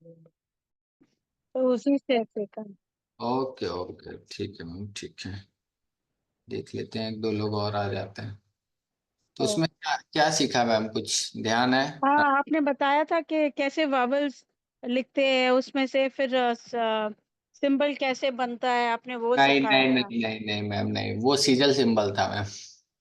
तो उसी से सीखा। ओके ओके, ठीक है मैम, ठीक है। देख लेते हैं, एक दो लोग और आ जाते हैं। तो ओ, उसमें क्या क्या सीखा मैम, कुछ ध्यान है? हाँ, आपने बताया था कि कैसे वावल्स लिखते हैं, उसमें से फिर सिंबल कैसे बनता है, आपने वो नहीं सिखाया नहीं था। नहीं नहीं नहीं मैम, नहीं, वो सीजल सिंबल था मैम।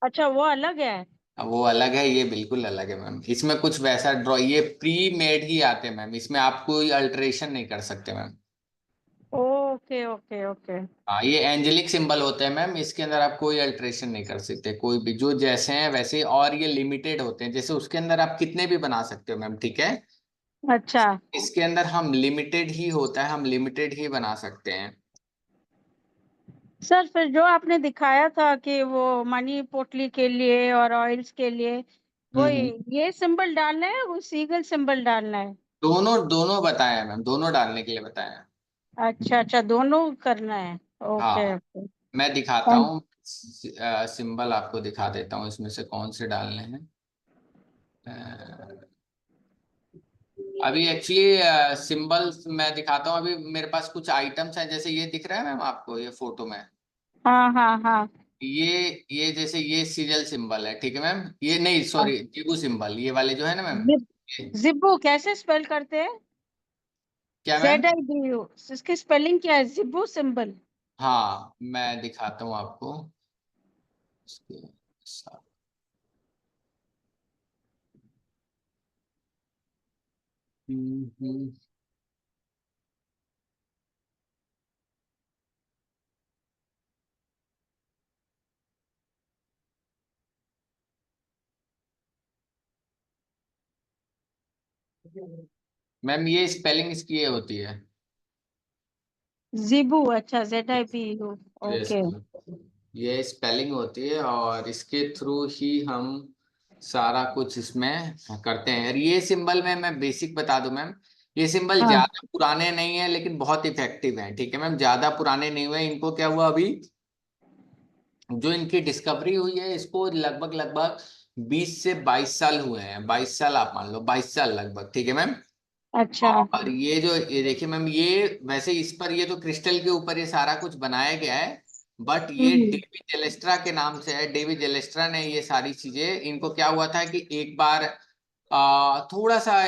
अच्छा, वो अलग है। अब वो अलग है, ये बिल्कुल अलग है मैम। इसमें कुछ वैसा ड्रॉ, ये प्री मेड ही आते हैं मैम, इसमें आप कोई अल्टरेशन नहीं कर सकते मैम। Okay okay okay. हाँ, ये एंजेलिक सिंबल होते हैं मैम, इसके अंदर आप कोई अल्टरेशन नहीं कर सकते, कोई भी, जो जैसे हैं वैसे ही। और ये लिमिटेड होते हैं, जैसे उसके अंदर आप कितने भी बना सकते हो मैम, ठीक है। अच्छा इसके अंदर हम लिमिटेड ही होता है, हम लिमिटेड ही बना सकते हैं। सर, फिर जो आपने दिखाया था कि वो मनी पोटली के लिए और ऑयल्स के लिए, वो हम्म। ये सिंबल डालना है, वो सीगल सिंबल डालना है। दोनों दोनों बताया मैम, दोनों डालने के लिए बताया। अच्छा अच्छा, दोनों करना है। ओके हाँ, ओके। मैं दिखाता हूँ। सिंबल आपको दिखा देता हूँ, इसमें से कौन से डालने हैं। अ, अभी एक्चुअली सिंबल्स मैं दिखाता हूँ। अभी मेरे पास कुछ आइटम्स हैं, जैसे ये दिख रहा है मैम आपको, ये फोटो में। हाँ हाँ हाँ। ये जैसे ये सीरियल सिंबल है, ठीक है मैम। ये नहीं, सॉरी, जिबू सिंबल, ये वाले जो है ना मैम। जिब ये- जिब्बू कैसे स्पेल करते हैं? क्या मैम? ZIBU, इसकी स्पेलिंग क्या है, जिब्बू सिंबल? हाँ, मैं दिखाता हूँ आपको इसके साथ। हम्म। मैम, ये स्पेलिंग इसकी ये होती है। जिबू, अच्छा, ZIBU। Yes okay. मैम, ये स्पेलिंग होती है, और इसके थ्रू ही हम सारा कुछ इसमें करते हैं। और ये सिंबल में मैं बेसिक बता दूं मैम, ये सिंबल हाँ। ज्यादा पुराने नहीं है, लेकिन बहुत इफेक्टिव हैं, ठीक है मैम। ज्यादा पुराने नहीं हुए, इनको क्या हुआ अभी, जो इनकी डिस्कवरी हुई है, इसको लगभग लगभग 20 से 22 साल हुए हैं। 22 साल आप मान लो, 22 साल लगभग, ठीक है मैम। अच्छा। और ये देखिए मैम, ये वैसे इस पर, ये तो क्रिस्टल के ऊपर ये सारा कुछ बनाया गया है, बट ये हम्म। डेविड जेलेस्ट्रा के नाम से है। डेविड जेलेस्ट्रा ने ये सारी चीजें, इनको क्या हुआ था कि एक बार थोड़ा सा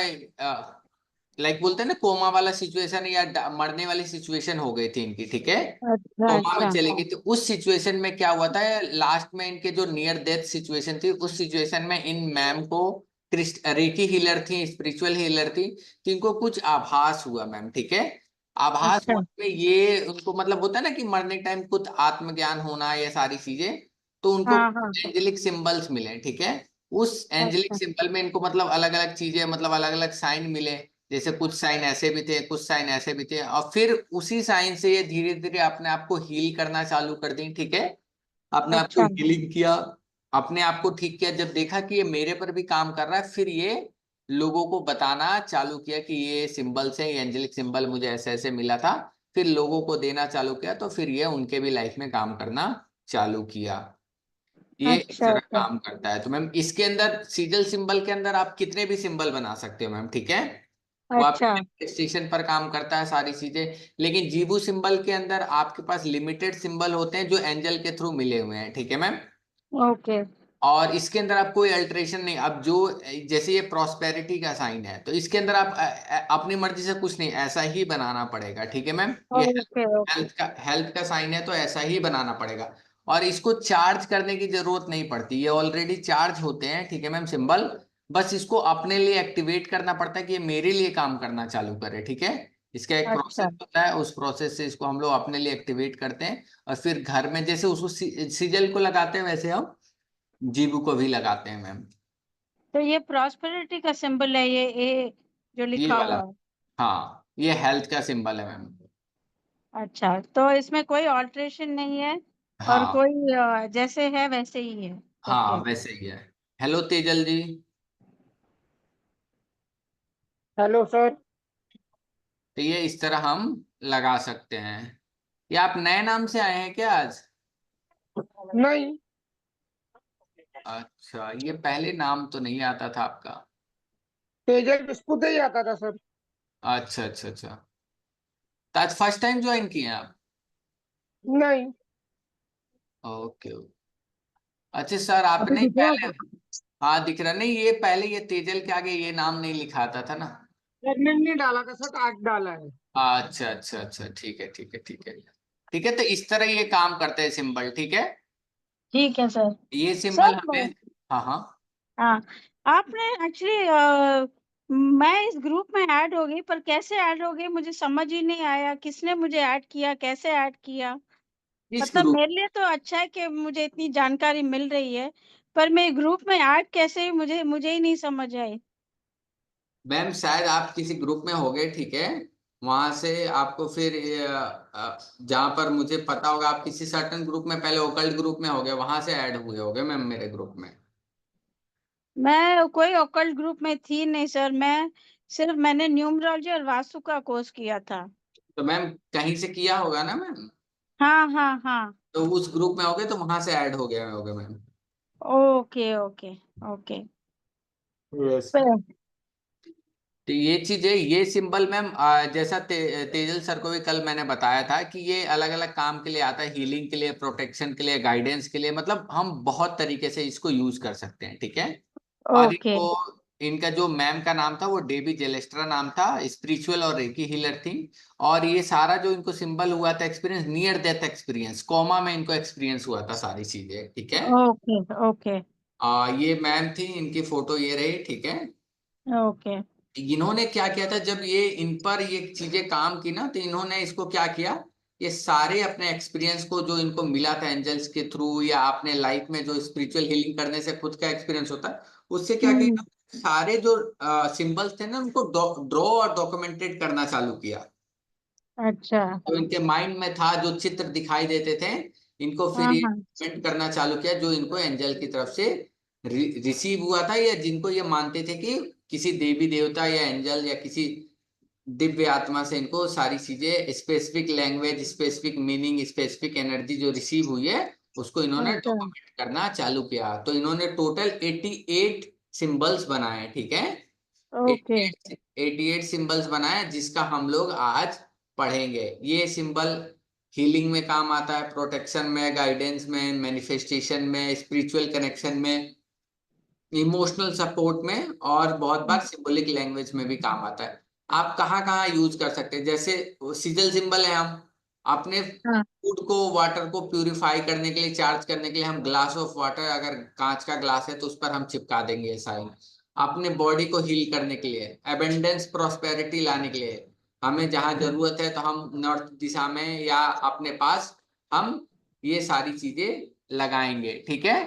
लाइक बोलते हैं ना, कोमा वाला सिचुएशन या मरने वाली सिचुएशन हो गई थी इनकी, ठीक है। अच्छा कोमा में अच्छा। चले गई थी। उस सिचुएशन में क्या हुआ था, लास्ट में इनके जो नियर डेथ सिचुएशन थी, उस सिचुएशन में इन मैम को, क्रिस्ट रेकी हीलर थी, स्पिरिचुअल हीलर थी, तो इनको कुछ आभास हुआ मैम, ठीक है। आभास अच्छा। होने में ये उनको मतलब होता है ना कि मरने टाइम कुछ आत्मज्ञान होना, ये सारी चीजें, तो उनको हाँ हाँ। एंजेलिक सिंबल्स मिले, ठीक है। उस एंजेलिक अच्छा सिंबल में इनको मतलब अलग अलग चीजें, मतलब अलग अलग साइन मिले। जैसे कुछ साइन ऐसे भी थे, कुछ साइन ऐसे भी थे, और फिर उसी साइन से ये धीरे धीरे अपने आप को हील करना चालू कर दी, ठीक है। अपने आप को अच्छा। हीलिंग किया, अपने आप को ठीक किया। जब देखा कि ये मेरे पर भी काम कर रहा है, फिर ये लोगों को बताना चालू किया कि ये सिंबल्स है, ये एंजेलिक सिंबल मुझे ऐसे ऐसे मिला था। फिर लोगों को देना चालू किया, तो फिर ये उनके भी लाइफ में काम करना चालू किया। ये इस अच्छा तरह अच्छा। काम करता है। तो मैम, इसके अंदर सीजल सिंबल के अंदर आप कितने भी सिंबल बना सकते हो मैम, ठीक है। वो अच्छा आपके स्टेशन पर काम करता है सारी चीजें। लेकिन जीबू सिंबल के अंदर आपके पास लिमिटेड सिंबल होते हैं, जो एंजल के थ्रू मिले हुए हैं, ठीक है मैम। ओके। और इसके अंदर आप कोई अल्टरेशन नहीं। अब जो, जैसे ये प्रॉस्पेरिटी का साइन है, तो इसके अंदर आप अपनी मर्जी से कुछ नहीं, ऐसा ही बनाना पड़ेगा, ठीक है मैम। ये ओके ओके। हेल्थ का साइन है, तो ऐसा ही बनाना पड़ेगा। और इसको चार्ज करने की जरूरत नहीं पड़ती, ये ऑलरेडी चार्ज होते हैं, ठीक है मैम, सिंबल। बस इसको अपने लिए एक्टिवेट करना पड़ता है कि ये मेरे लिए काम करना चालू करे, ठीक है। इसका एक प्रोसेस अच्छा होता है, उस प्रोसेस से इसको हम लोग अपने लिए एक्टिवेट करते हैं। और फिर घर में जैसे उसको सिजल को लगाते हैं, वैसे हम जीबू को भी लगाते हैं मैम। तो ये प्रॉस्पेरिटी का सिंबल है, ये ए जो ये लिखा वाला, हुआ है? हाँ, ये हेल्थ का सिंबल है मैम। अच्छा, तो इसमें कोई ऑल्ट्रेशन नहीं है और हाँ कोई जैसे है वैसे ही है? हाँ, ओके। वैसे ही है। Hello Tejal ji. Hello sir. तो ये इस तरह हम लगा सकते हैं। ये आप नए नाम से आए हैं क्या आज? नहीं, अच्छा, ये पहले नाम तो नहीं आता था आपका। तेजल बिस्कुट ही आता था सर। अच्छा अच्छा अच्छा, तो आज फर्स्ट टाइम ज्वाइन किए हैं आप? नहीं। Okay okay. अच्छा सर, अभी आपने दिख रहा पहले, हाँ दिख रहा नहीं, ये पहले ये तेजल के आगे ये नाम नहीं लिखा आता था ना? प्रेगनेंट नहीं डाला था सर, आज डाला है। अच्छा अच्छा अच्छा, ठीक है ठीक है ठीक है ठीक है। तो इस तरह ये काम करते हैं सिंबल, ठीक है। ठीक है सर। ये सिंबल सर हमें, हाँ हाँ। हाँ, आपने एक्चुअली मैं इस ग्रुप में ऐड हो गई, पर कैसे ऐड हो गई मुझे समझ ही नहीं आया। किसने मुझे ऐड किया, कैसे ऐड किया? इस मतलब ग्रुप, मेरे लिए तो अच्छा है कि मुझे इतनी जानकारी मिल रही है, पर मैं ग्रुप में ऐड कैसे हुई, मुझे ही नहीं समझ आई। मैम शायद आप किसी ग्रुप में होगे, ठीक है। वहां से आपको फिर जहां पर मुझे पता होगा, आप किसी सर्टन ग्रुप में, पहले ओकल्ट ग्रुप में होगे, वहां से ऐड हुए होगे मैम मेरे ग्रुप में। मैं कोई ओकल्ट ग्रुप में थी नहीं सर। मैंने न्यूमरोलॉजी और वास्तु का कोर्स किया था। तो मैम कहीं से किया होगा ना मैम, हाँ हाँ हाँ। तो उस ग्रुप में होगे तो वहां से ऐड हो गया होगे ma'am. Okay okay okay. Yes. तो ये चीज है, ये सिंबल मैम जैसा तेजल सर को भी कल मैंने बताया था कि ये अलग अलग काम के लिए आता है, हीलिंग के लिए, प्रोटेक्शन के लिए, गाइडेंस के लिए, मतलब हम बहुत तरीके से इसको यूज कर सकते हैं, ठीक है। और ओके इनको, इनका जो मैम का नाम था वो डेबी जेलेस्ट्रा नाम था, स्पिरिचुअल और रेकी हीलर थी। और ये सारा जो इनको सिंबल हुआ था experience, near death experience, coma में इनको एक्सपीरियंस हुआ था सारी चीजें, ठीक है। ओके ओके ये मैम थी, इनकी फोटो ये रही, ठीक है। ओके। इन्होंने क्या किया था, जब ये इन पर ये चीजें काम की ना, तो इन्होंने इसको क्या किया, ये सारे अपने एक्सपीरियंस को जो इनको मिला था एंजल्स के थ्रू, या अपने लाइफ में जो स्पिरिचुअल हीलिंग करने से खुद का एक्सपीरियंस होता है, उससे क्या हम्म। किया, सारे जो सिंबल्स थे ना उनको ड्रॉ और डॉक्यूमेंटेड करना चालू किया। अच्छा। तो इनके माइंड में था, जो चित्र दिखाई देते थे, इनको फिर हाँ ये हाँ। डॉक्यूमेंट करना चालू किया, जो इनको एंजल की तरफ से रिसीव हुआ था, या जिनको ये मानते थे कि किसी देवी देवता या एंजल या किसी दिव्य आत्मा से इनको सारी चीजें, specific language, specific meaning, specific energy जो रिसीव हुई है, उसको इन्होंने अच्छा। डॉक्यूमेंट करना चालू किया। तो इन्होंने टोटल 88 सिंबल्स बनाए, ठीक है। ओके। 88 सिंबल्स बनाए, जिसका हम लोग आज पढ़ेंगे। ये सिंबल हीलिंग में काम आता है, प्रोटेक्शन में, गाइडेंस में, मैनिफेस्टेशन में, स्पिरिचुअल कनेक्शन में, इमोशनल सपोर्ट में, और बहुत बार सिंबलिक लैंग्वेज में भी काम आता है। आप कहाँ कहाँ यूज कर सकते हैं, जैसे सिजल सिंबल है, हम अपने हाँ। फूड को, वाटर को प्यूरिफाई करने के लिए, चार्ज करने के लिए, हम ग्लास ऑफ वाटर, अगर कांच का ग्लास है तो उस पर हम चिपका देंगे साइन। अपने बॉडी को हील करने के लिए, एबेंडेंस प्रॉस्पेरिटी लाने के लिए, हमें जहां जरूरत है तो हम नॉर्थ दिशा में या अपने पास हम ये सारी चीजें लगाएंगे, ठीक है।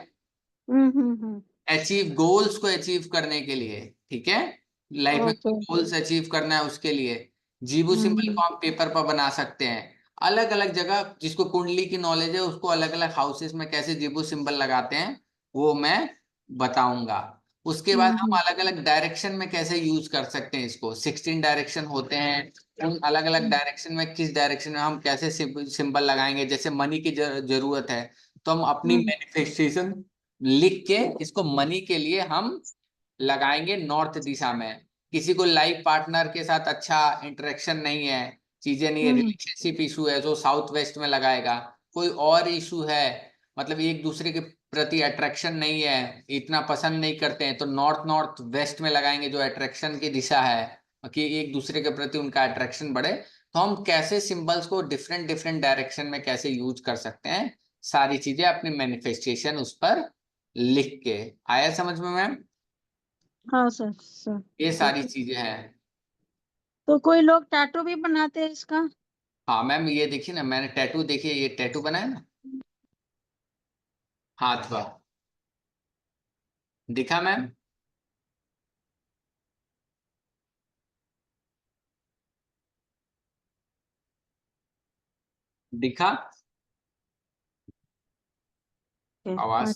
हम्म। अचीव गोल्स को अचीव करने के लिए, ठीक है। लाइफ में ओके। गोल्स अचीव करना है उसके लिए, जीबू सिंबल हम्म। को हम पेपर पर बना सकते हैं। अलग अलग जगह जिसको कुंडली की नॉलेज है उसको अलग अलग हाउसेस में कैसे जीबू सिंबल लगाते हैं वो मैं बताऊंगा। उसके बाद हम हम्म। अलग अलग डायरेक्शन में कैसे यूज कर सकते हैं इसको, 16 डायरेक्शन होते हैं, उन अलग अलग डायरेक्शन में किस डायरेक्शन में हम कैसे सिंबल लगाएंगे। जैसे मनी की जरूरत है, तो हम अपनी हम्म। मैनिफेस्टेशन लिख के इसको मनी के लिए हम लगाएंगे नॉर्थ दिशा में। किसी को लाइफ पार्टनर के साथ अच्छा इंटरेक्शन नहीं है, चीजें नहीं है, हम्म। रिलेशनशिप इशू है, जो साउथ वेस्ट में लगाएगा। कोई और इशू है, मतलब एक दूसरे के प्रति अट्रैक्शन नहीं है, इतना पसंद नहीं करते हैं, तो नॉर्थ नॉर्थ वेस्ट में लगाएंगे, जो अट्रैक्शन की दिशा है, कि एक दूसरे के प्रति उनका अट्रैक्शन बढ़े। तो हम कैसे सिंबल्स को डिफरेंट डिफरेंट डायरेक्शन में कैसे यूज कर सकते हैं, सारी चीजें अपनी मैनिफेस्टेशन उस पर लिख के। आया समझ में मैम? हाँ सर सर। ये सारी ठीक है। चीजें हैं। तो कोई लोग टैटू भी बनाते हैं इसका? हाँ मैम, ये देखिए ना, मैंने टैटू, देखिए ये टैटू बनाया ना हाथ पर, दिखा मैम? दिखा? अच्छा। आवाज?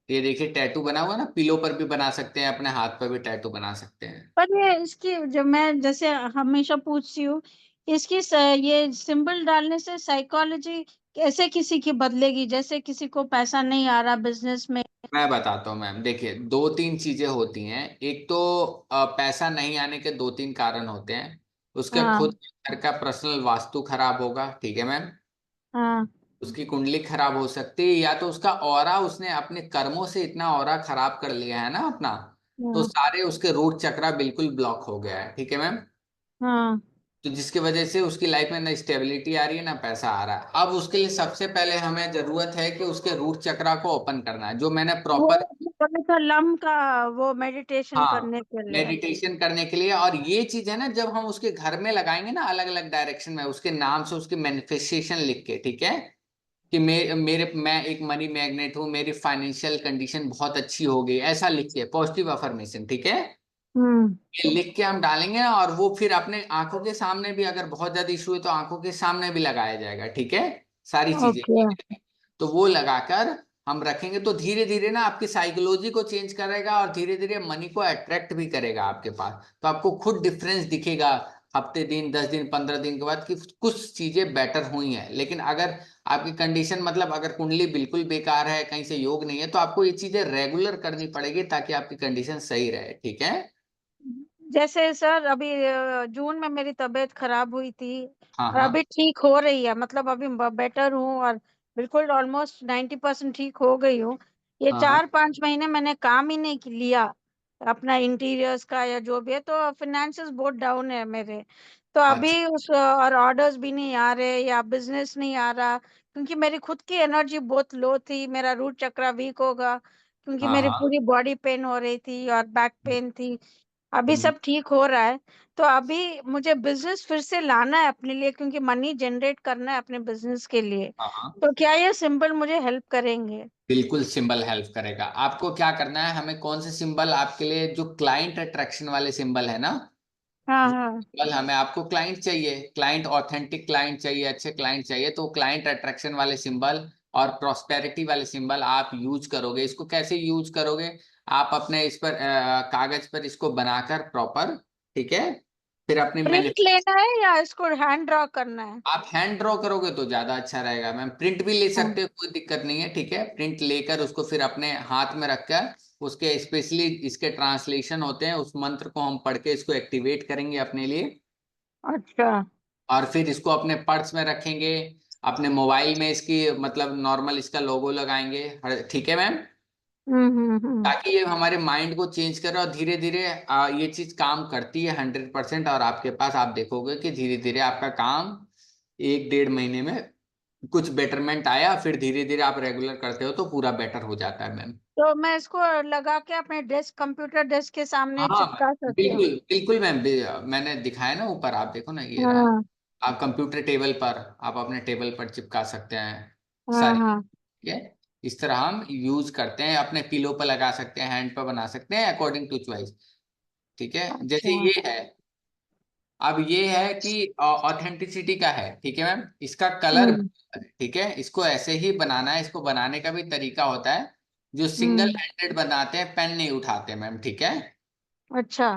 ये देखिए टैटू बना हुआ ना, पिलो पर भी बना सकते हैं, अपने हाथ पर भी टैटू बना सकते हैं। पर ये इसकी, जब मैं जैसे हमेशा पूछती हूँ, ये सिंबल डालने से साइकोलॉजी कैसे किसी की बदलेगी? जैसे किसी को पैसा नहीं आ रहा बिजनेस में, मैं बताता हूँ मैम, देखिए दो तीन चीजें होती हैं। एक तो पैसा नहीं आने के दो तीन कारण होते हैं। उसका हाँ खुद घर का पर्सनल वास्तु खराब होगा, ठीक है मैम। हाँ उसकी कुंडली खराब हो सकती है, या तो उसका ऑरा, उसने अपने कर्मों से इतना ऑरा खराब कर लिया है ना अपना, तो हाँ सारे उसके रूट चक्रा बिल्कुल ब्लॉक हो गया है, ठीक है मैम। हाँ। तो जिसकी वजह से उसकी लाइफ में ना स्टेबिलिटी आ रही है ना पैसा आ रहा है। अब उसके लिए सबसे पहले हमें जरूरत है कि उसके रूट चक्रा को ओपन करना है, जो मैंने वो प्रॉपर। बोले था लम का, वो मेडिटेशन हाँ, करने के लिए। मेडिटेशन करने के लिए। और ये चीज है ना, जब हम उसके घर में लगाएंगे ना अलग अलग डायरेक्शन में, उसके नाम से उसकी मैनिफेस्टेशन लिख के, ठीक है, कि मैं एक मनी मैग्नेट हूँ, मेरी फाइनेंशियल कंडीशन बहुत अच्छी हो गई, ऐसा लिख के पॉजिटिव अफर्मेशन, ठीक है। हम्म। ये लिख के हम डालेंगे ना, और वो फिर अपने आंखों के सामने भी, अगर बहुत ज्यादा इशू है तो आंखों के सामने भी लगाया जाएगा, ठीक है, सारी चीजें। ओके। तो वो लगाकर हम रखेंगे तो धीरे धीरे ना आपकी साइकोलॉजी को चेंज करेगा, और धीरे धीरे मनी को अट्रैक्ट भी करेगा आपके पास। तो आपको खुद डिफरेंस दिखेगा हफ्ते दिन, 10 दिन, 15 दिन के बाद, कि कुछ चीजें बेटर हुई हैं। लेकिन अगर आपकी कंडीशन, मतलब अगर कुंडली बिल्कुल बेकार है, कहीं से योग नहीं है, तो आपको ये चीजें रेगुलर करनी पड़ेगी ताकि आपकी कंडीशन सही रहे, ठीक है। जैसे सर अभी जून में मेरी तबीयत खराब हुई थी, हाँ और हाँ अभी ठीक हो रही है, मतलब अभी बेटर हूँ, और बिल्कुल ऑलमोस्ट 90% ठीक हो गई हूँ। ये हाँ हाँ। 4-5 महीने मैंने काम ही नहीं लिया अपना इंटीरियर्स का या जो भी है, तो फिनेंसेस बहुत डाउन है मेरे। तो अच्छा। अभी उस और ऑर्डर्स भी नहीं आ रहे या बिजनेस नहीं आ रहा, क्योंकि मेरी खुद की एनर्जी बहुत लो थी, मेरा रूट चक्रा वीक होगा, क्योंकि हाँ मेरी हाँ। पूरी बॉडी पेन हो रही थी और बैक पेन थी। अभी हम्म, सब ठीक हो रहा है। तो अभी मुझे बिजनेस फिर से लाना है अपने लिए, क्योंकि मनी जनरेट करना है अपने बिजनेस के लिए। हाँ हाँ। तो क्या ये सिंबल मुझे हेल्प करेंगे? बिल्कुल सिंबल हेल्प करेगा। आपको क्या करना है, हमें कौन से सिंबल आपके लिए, जो क्लाइंट अट्रैक्शन वाले सिंबल है ना, हाँ वो हाँ। सिंबल हमें, आपको क्लाइंट चाहिए, क्लाइंट ऑथेंटिक क्लाइंट चाहिए, अच्छे क्लाइंट चाहिए, तो क्लाइंट अट्रैक्शन वाले सिंबल और प्रॉस्पेरिटी वाले सिंबल आप यूज करोगे। इसको कैसे यूज करोगे, आप अपने इस पर कागज पर इसको बनाकर प्रॉपर, ठीक है, फिर अपनी मैन्युफैक्चरिंग। प्रिंट लेना है या इसको हैंड ड्रॉ करना है? आप हैंड ड्रॉ करोगे तो ज्यादा अच्छा रहेगा मैम। प्रिंट भी ले हाँ। सकते हो, कोई दिक्कत नहीं है, ठीक है। प्रिंट लेकर उसको फिर अपने हाथ में रखकर, उसके स्पेशली इसके ट्रांसलेशन होते हैं, उस मंत्र को हम पढ़ के इसको एक्टिवेट करेंगे अपने लिए। अच्छा। और फिर इसको अपने पर्स में रखेंगे, अपने मोबाइल में इसकी, मतलब नॉर्मल इसका लोगो लगाएंगे, ठीक है मैम। हम्म। ताकि ये हमारे माइंड को चेंज करे, और धीरे धीरे ये चीज काम करती है 100%। और आपके पास, आप देखोगे कि धीरे धीरे आपका काम 1 डेढ़ महीने में कुछ बेटरमेंट आया, फिर धीरे धीरे आप रेगुलर करते हो तो पूरा बेटर हो जाता है मैम। तो मैं इसको लगा के अपने डेस्क, कंप्यूटर डेस्क के सामने हाँ चिपका सकती हूँ? बिल्कुल बिल्कुल मैम, मैंने दिखाया ना ऊपर, आप देखो ना, ये रहा। हाँ आप कंप्यूटर टेबल पर, आप अपने टेबल पर चिपका सकते हैं हाँ सारी, हाँ। ठीक है। इस तरह हम यूज करते हैं, अपने पिलो पर लगा सकते हैं, हैंड पर बना सकते हैं, अकॉर्डिंग टू चॉइस, ठीक है। जैसे अच्छा। ये है, अब ये है कि ऑथेंटिसिटी का है, ठीक है मैम। इसका कलर, हम्म ठीक है, इसको ऐसे ही बनाना है। इसको बनाने का भी तरीका होता है, जो सिंगल हम्म। हैंडेड बनाते हैं, पेन नहीं उठाते मैम, ठीक है। अच्छा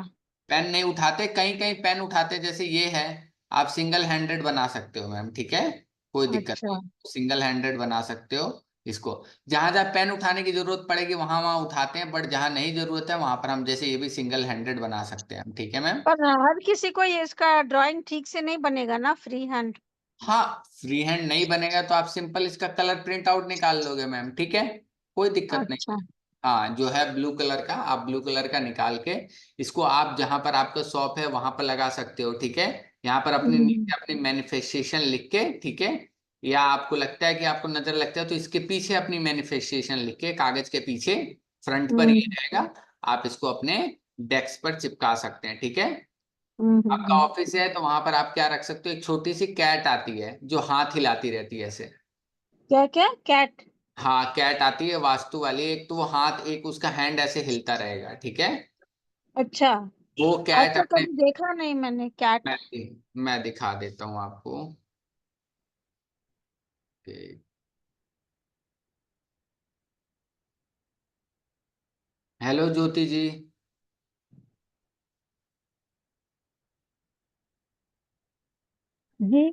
पेन नहीं उठाते, कहीं कहीं पेन उठाते, जैसे ये है। आप सिंगल हैंडेड बना सकते हो मैम, ठीक है, कोई दिक्कत अच्छा। नहीं, सिंगल हैंडेड बना सकते हो इसको। जहां जहां पेन उठाने की जरूरत पड़ेगी वहां वहां उठाते हैं, बट जहां नहीं जरूरत है वहां पर हम, जैसे ये भी सिंगल हैंडेड बना सकते हैं हम, ठीक है मैम। पर हर किसी को ये इसका ड्राइंग ठीक से नहीं बनेगा ना, फ्री हैंड? हाँ, फ्री हैंड नहीं बनेगा तो आप सिंपल इसका कलर प्रिंट आउट निकाल लोगे मैम, ठीक है, कोई दिक्कत नहीं अच्छा। है। हाँ, जो है ब्लू कलर का, आप ब्लू कलर का निकाल के इसको आप जहां पर आपका शॉप है वहां पर लगा सकते हो, ठीक है। यहाँ पर अपनी हम्म नीचे अपनी मैनिफेस्टेशन लिख के, ठीक है, या आपको लगता है कि आपको नजर लगता है तो इसके पीछे अपनी मैनिफेस्टेशन लिख के, कागज के पीछे, फ्रंट पर ये हम्म रहेगा, आप इसको अपने डेस्क पर चिपका सकते हैं, ठीक है। आपका हम्म। ऑफिस है तो वहां पर आप क्या रख सकते हो, एक छोटी सी कैट आती है जो हाथ हिलाती रहती है ऐसे। क्या क्या कैट? हाँ, कैट आती है वास्तु वाली, एक तो वो हाथ, एक उसका हैंड ऐसे हिलता रहेगा, ठीक है। अच्छा। वो आज कैट तो अपने, कभी देखा नहीं मैंने कैट। मैं मैं दिखा देता हूँ आपको। हेलो ज्योति जी। जी।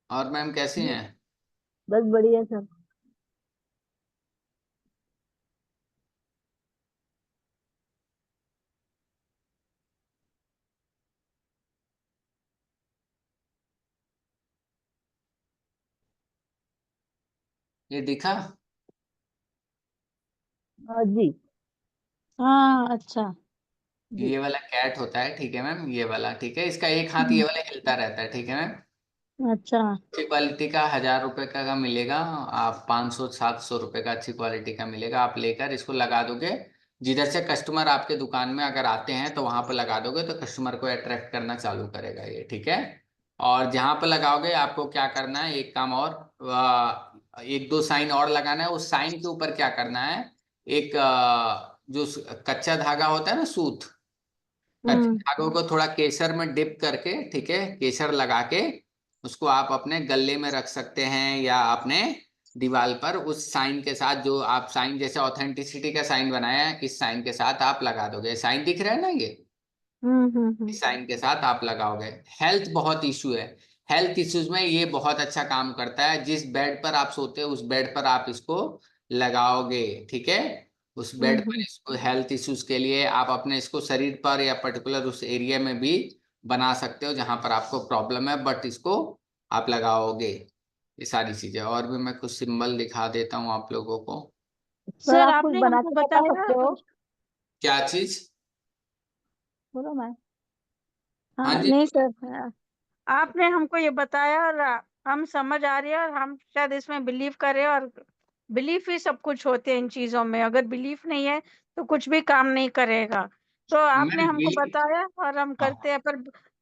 और मैम कैसे जी, हैं। बस बढ़िया सब। ये दिखा? जी। हाँ अच्छा जी। ये वाला कैट होता है, ठीक है मैम, ये वाला, ठीक है। इसका एक हाथ ये वाला हिलता रहता है, ठीक है मैम। अच्छा अच्छी क्वालिटी का 1000 रुपए का मिलेगा। आप 500-700 रुपए का अच्छी क्वालिटी का मिलेगा। आप लेकर इसको लगा दोगे, जिधर से कस्टमर आपके दुकान में अगर आते हैं तो वहां पर लगा दोगे तो कस्टमर को अट्रैक्ट करना चालू करेगा ये, ठीक है। और जहां पर लगाओगे आपको क्या करना है, एक काम और, एक दो साइन और लगाना है। उस साइन के ऊपर क्या करना है, एक जो कच्चा धागा होता है ना, सूत, कच्चे हम्म धागों को थोड़ा केसर में डिप करके, ठीक है, केसर लगा के उसको आप अपने गले में रख सकते हैं या अपने दीवार पर उस साइन के साथ, जो आप साइन जैसे ऑथेंटिसिटी का साइन बनाया है, इस साइन के साथ आप लगा दोगे। साइन दिख रहा है ना, ये इस साइन के साथ आप लगाओगे। हेल्थ बहुत इशू है, हेल्थ इश्यूज में ये बहुत अच्छा काम करता है। जिस बेड पर आप सोते हो उस बेड पर आप इसको लगाओगे, ठीक है। उस बेड पर इसको हेल्थ इश्यूज के लिए आप अपने इसको शरीर पर या पर्टिकुलर उस एरिया में भी बना सकते हो जहां पर आपको प्रॉब्लम है, बट इसको आप लगाओगे। ये सारी चीजें, और भी मैं कुछ सिंबल दिखा देता हूँ आप लोगों को। सर सर आप कुछ आपने बना हमको के बता बताया। सकते हो? क्या चीज? बोलो मैम। हाँ हाँ जी। नहीं सर, आपने हमको ये बताया और हम समझ आ रही है और हम शायद इसमें बिलीव करें, और बिलीफ ही सब कुछ होते हैं इन चीजों में। अगर बिलीफ नहीं है तो कुछ भी काम नहीं करेगा। तो आपने मैं हमको बताया और हम करते हैं, पर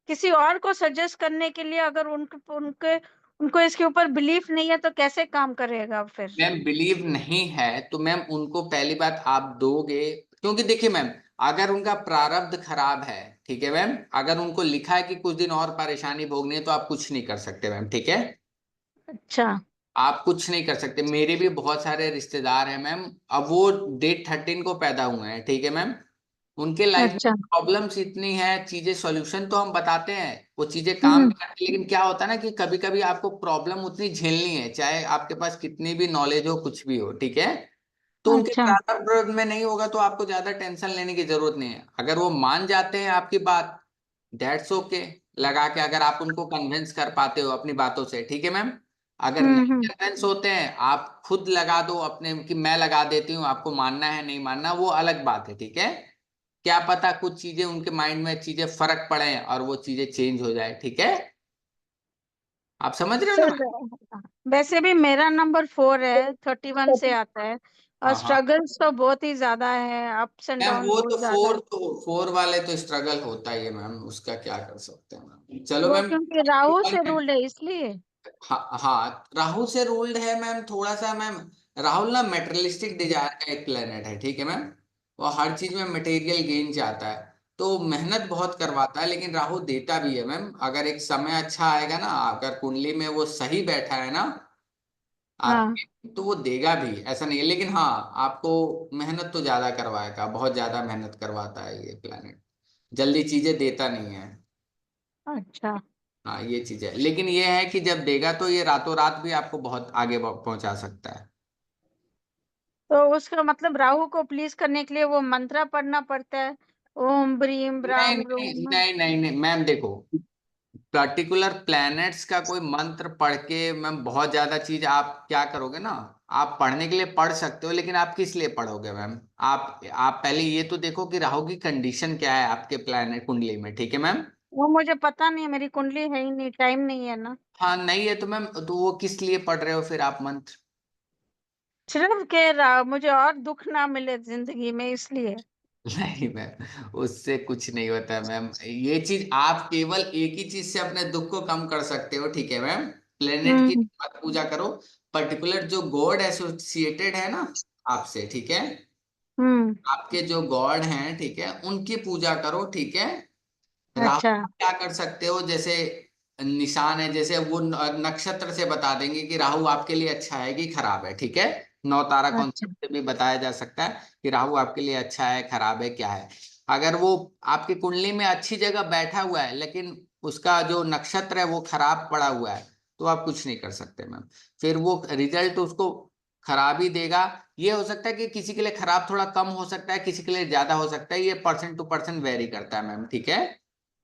किसी और को सजेस्ट करने के लिए अगर उनके उनको इसके ऊपर बिलीफ नहीं है तो कैसे काम करेगा फिर? मैम बिलीव नहीं है तो मैम उनको पहली बात आप दोगे, क्योंकि देखिए मैम, अगर उनका प्रारब्ध खराब है, ठीक है मैम, अगर उनको लिखा है कि कुछ दिन और परेशानी भोगनी है तो आप कुछ नहीं कर सकते मैम, ठीक है। अच्छा आप कुछ नहीं कर सकते। मेरे भी बहुत सारे रिश्तेदार हैं मैम, अब वो डेट 13 को पैदा हुए हैं, ठीक है मैम। उनके लाइफ में अच्छा। प्रॉब्लम्स इतनी है, चीजें सॉल्यूशन तो हम बताते हैं, वो चीजें काम हम्म भी करती है, लेकिन क्या होता है ना कि कभी कभी आपको प्रॉब्लम उतनी झेलनी है, चाहे आपके पास कितनी भी नॉलेज हो, कुछ भी हो, ठीक है। तो उनके अच्छा प्रारब्ध में नहीं होगा तो आपको ज्यादा टेंशन लेने की जरूरत नहीं है। अगर वो मान जाते हैं आपकी बात, दैट्स ओके। लगा के अगर आप उनको कन्विंस कर पाते हो अपनी बातों से, ठीक है मैम। अगर नहीं हम्म। कन्विंस होते हैं, आप खुद लगा दो अपने, कि मैं लगा देती हूँ, आपको मानना है नहीं मानना वो अलग बात है, ठीक है। क्या पता कुछ चीजें उनके माइंड में चीजें फर्क पड़े और वो चीजें चेंज हो जाए, ठीक है। आप समझ रहे हो ना सर मैम? वैसे भी मेरा नंबर 4 है, 31 से आता है, और हाँ हाँ स्ट्रगल्स तो बहुत ही ज्यादा है, अप्स एंड मैम, डाउन वो तो बहुत ज्यादा फोर है। तो फोर वाले तो स्ट्रगल होता ही है मैम, उसका क्या कर सकते हैं मैम। चलो वो मैम। क्योंकि राहु से रूल्ड है इसलिए। हाँ हाँ, राहु से रूल्ड है मैम, थोड़ा सा मैम। राहुल ना मेटेरियलिस्टिक डिजायर का एक प्लेनेट है, ठीक है मैम। वो हर चीज में मटेरियल गेन चाहता है, तो मेहनत बहुत करवाता है, लेकिन राहु देता भी है मैम। अगर एक समय अच्छा आएगा ना, अगर कुंडली में वो सही बैठा है ना हाँ आपके, तो वो देगा भी, ऐसा नहीं है। लेकिन हाँ, आपको मेहनत तो ज्यादा करवाएगा, बहुत ज्यादा मेहनत करवाता है ये प्लेनेट, जल्दी चीजें देता नहीं है। अच्छा। हाँ ये चीज है, लेकिन ये है कि जब देगा तो ये रातों रात भी आपको बहुत आगे पहुंचा सकता है। तो उसका मतलब राहु को प्लीज करने के लिए वो मंत्र पढ़ना पड़ता है, ओम ब्रीम नहीं ब्राम नहीं रूम? नहीं नहीं नहीं मैम, देखो, पर्टिकुलर प्लैनेट्स का कोई मंत्र पढ़ के मैम बहुत ज्यादा चीज आप क्या करोगे ना, आप पढ़ने के लिए पढ़ सकते हो, लेकिन आप किस लिए पढ़ोगे मैम? आप पहले ये तो देखो कि राहु की कंडीशन क्या है आपके प्लैनेट कुंडली में, ठीक है मैम। वो मुझे पता नहीं है, मेरी कुंडली है ही नहीं, टाइम नहीं है ना। हाँ नहीं है तो मैम, तो वो किस लिए पढ़ रहे हो फिर आप मंत्र? सिर्फ के मुझे और दुख ना मिले जिंदगी में इसलिए। नहीं मैम, उससे कुछ नहीं होता है मैम। ये चीज आप केवल एक ही चीज से अपने दुख को कम कर सकते हो, ठीक है मैम। प्लेनेट की हम्म मत पूजा करो, पर्टिकुलर जो गॉड एसोसिएटेड है ना आपसे, ठीक है। हम्म। आपके जो गॉड हैं, ठीक है, उनकी पूजा करो, ठीक है। राहु अच्छा का क्या कर सकते हो, जैसे निशान है, जैसे वो नक्षत्र से बता देंगे कि राहु आपके लिए अच्छा है कि खराब है, ठीक है। 9 तारा अच्छा कॉन्सेप्ट से भी बताया जा सकता है कि राहु आपके लिए अच्छा है, खराब है, क्या है। अगर वो आपकी कुंडली में अच्छी जगह बैठा हुआ है, लेकिन उसका जो नक्षत्र है वो खराब पड़ा हुआ है, तो आप कुछ नहीं कर सकते मैम। फिर वो रिजल्ट उसको खराब ही देगा। ये हो सकता है कि किसी के लिए खराब थोड़ा कम हो सकता है, किसी के लिए ज्यादा हो सकता है, ये पर्सन टू पर्सन वेरी करता है मैम, ठीक है।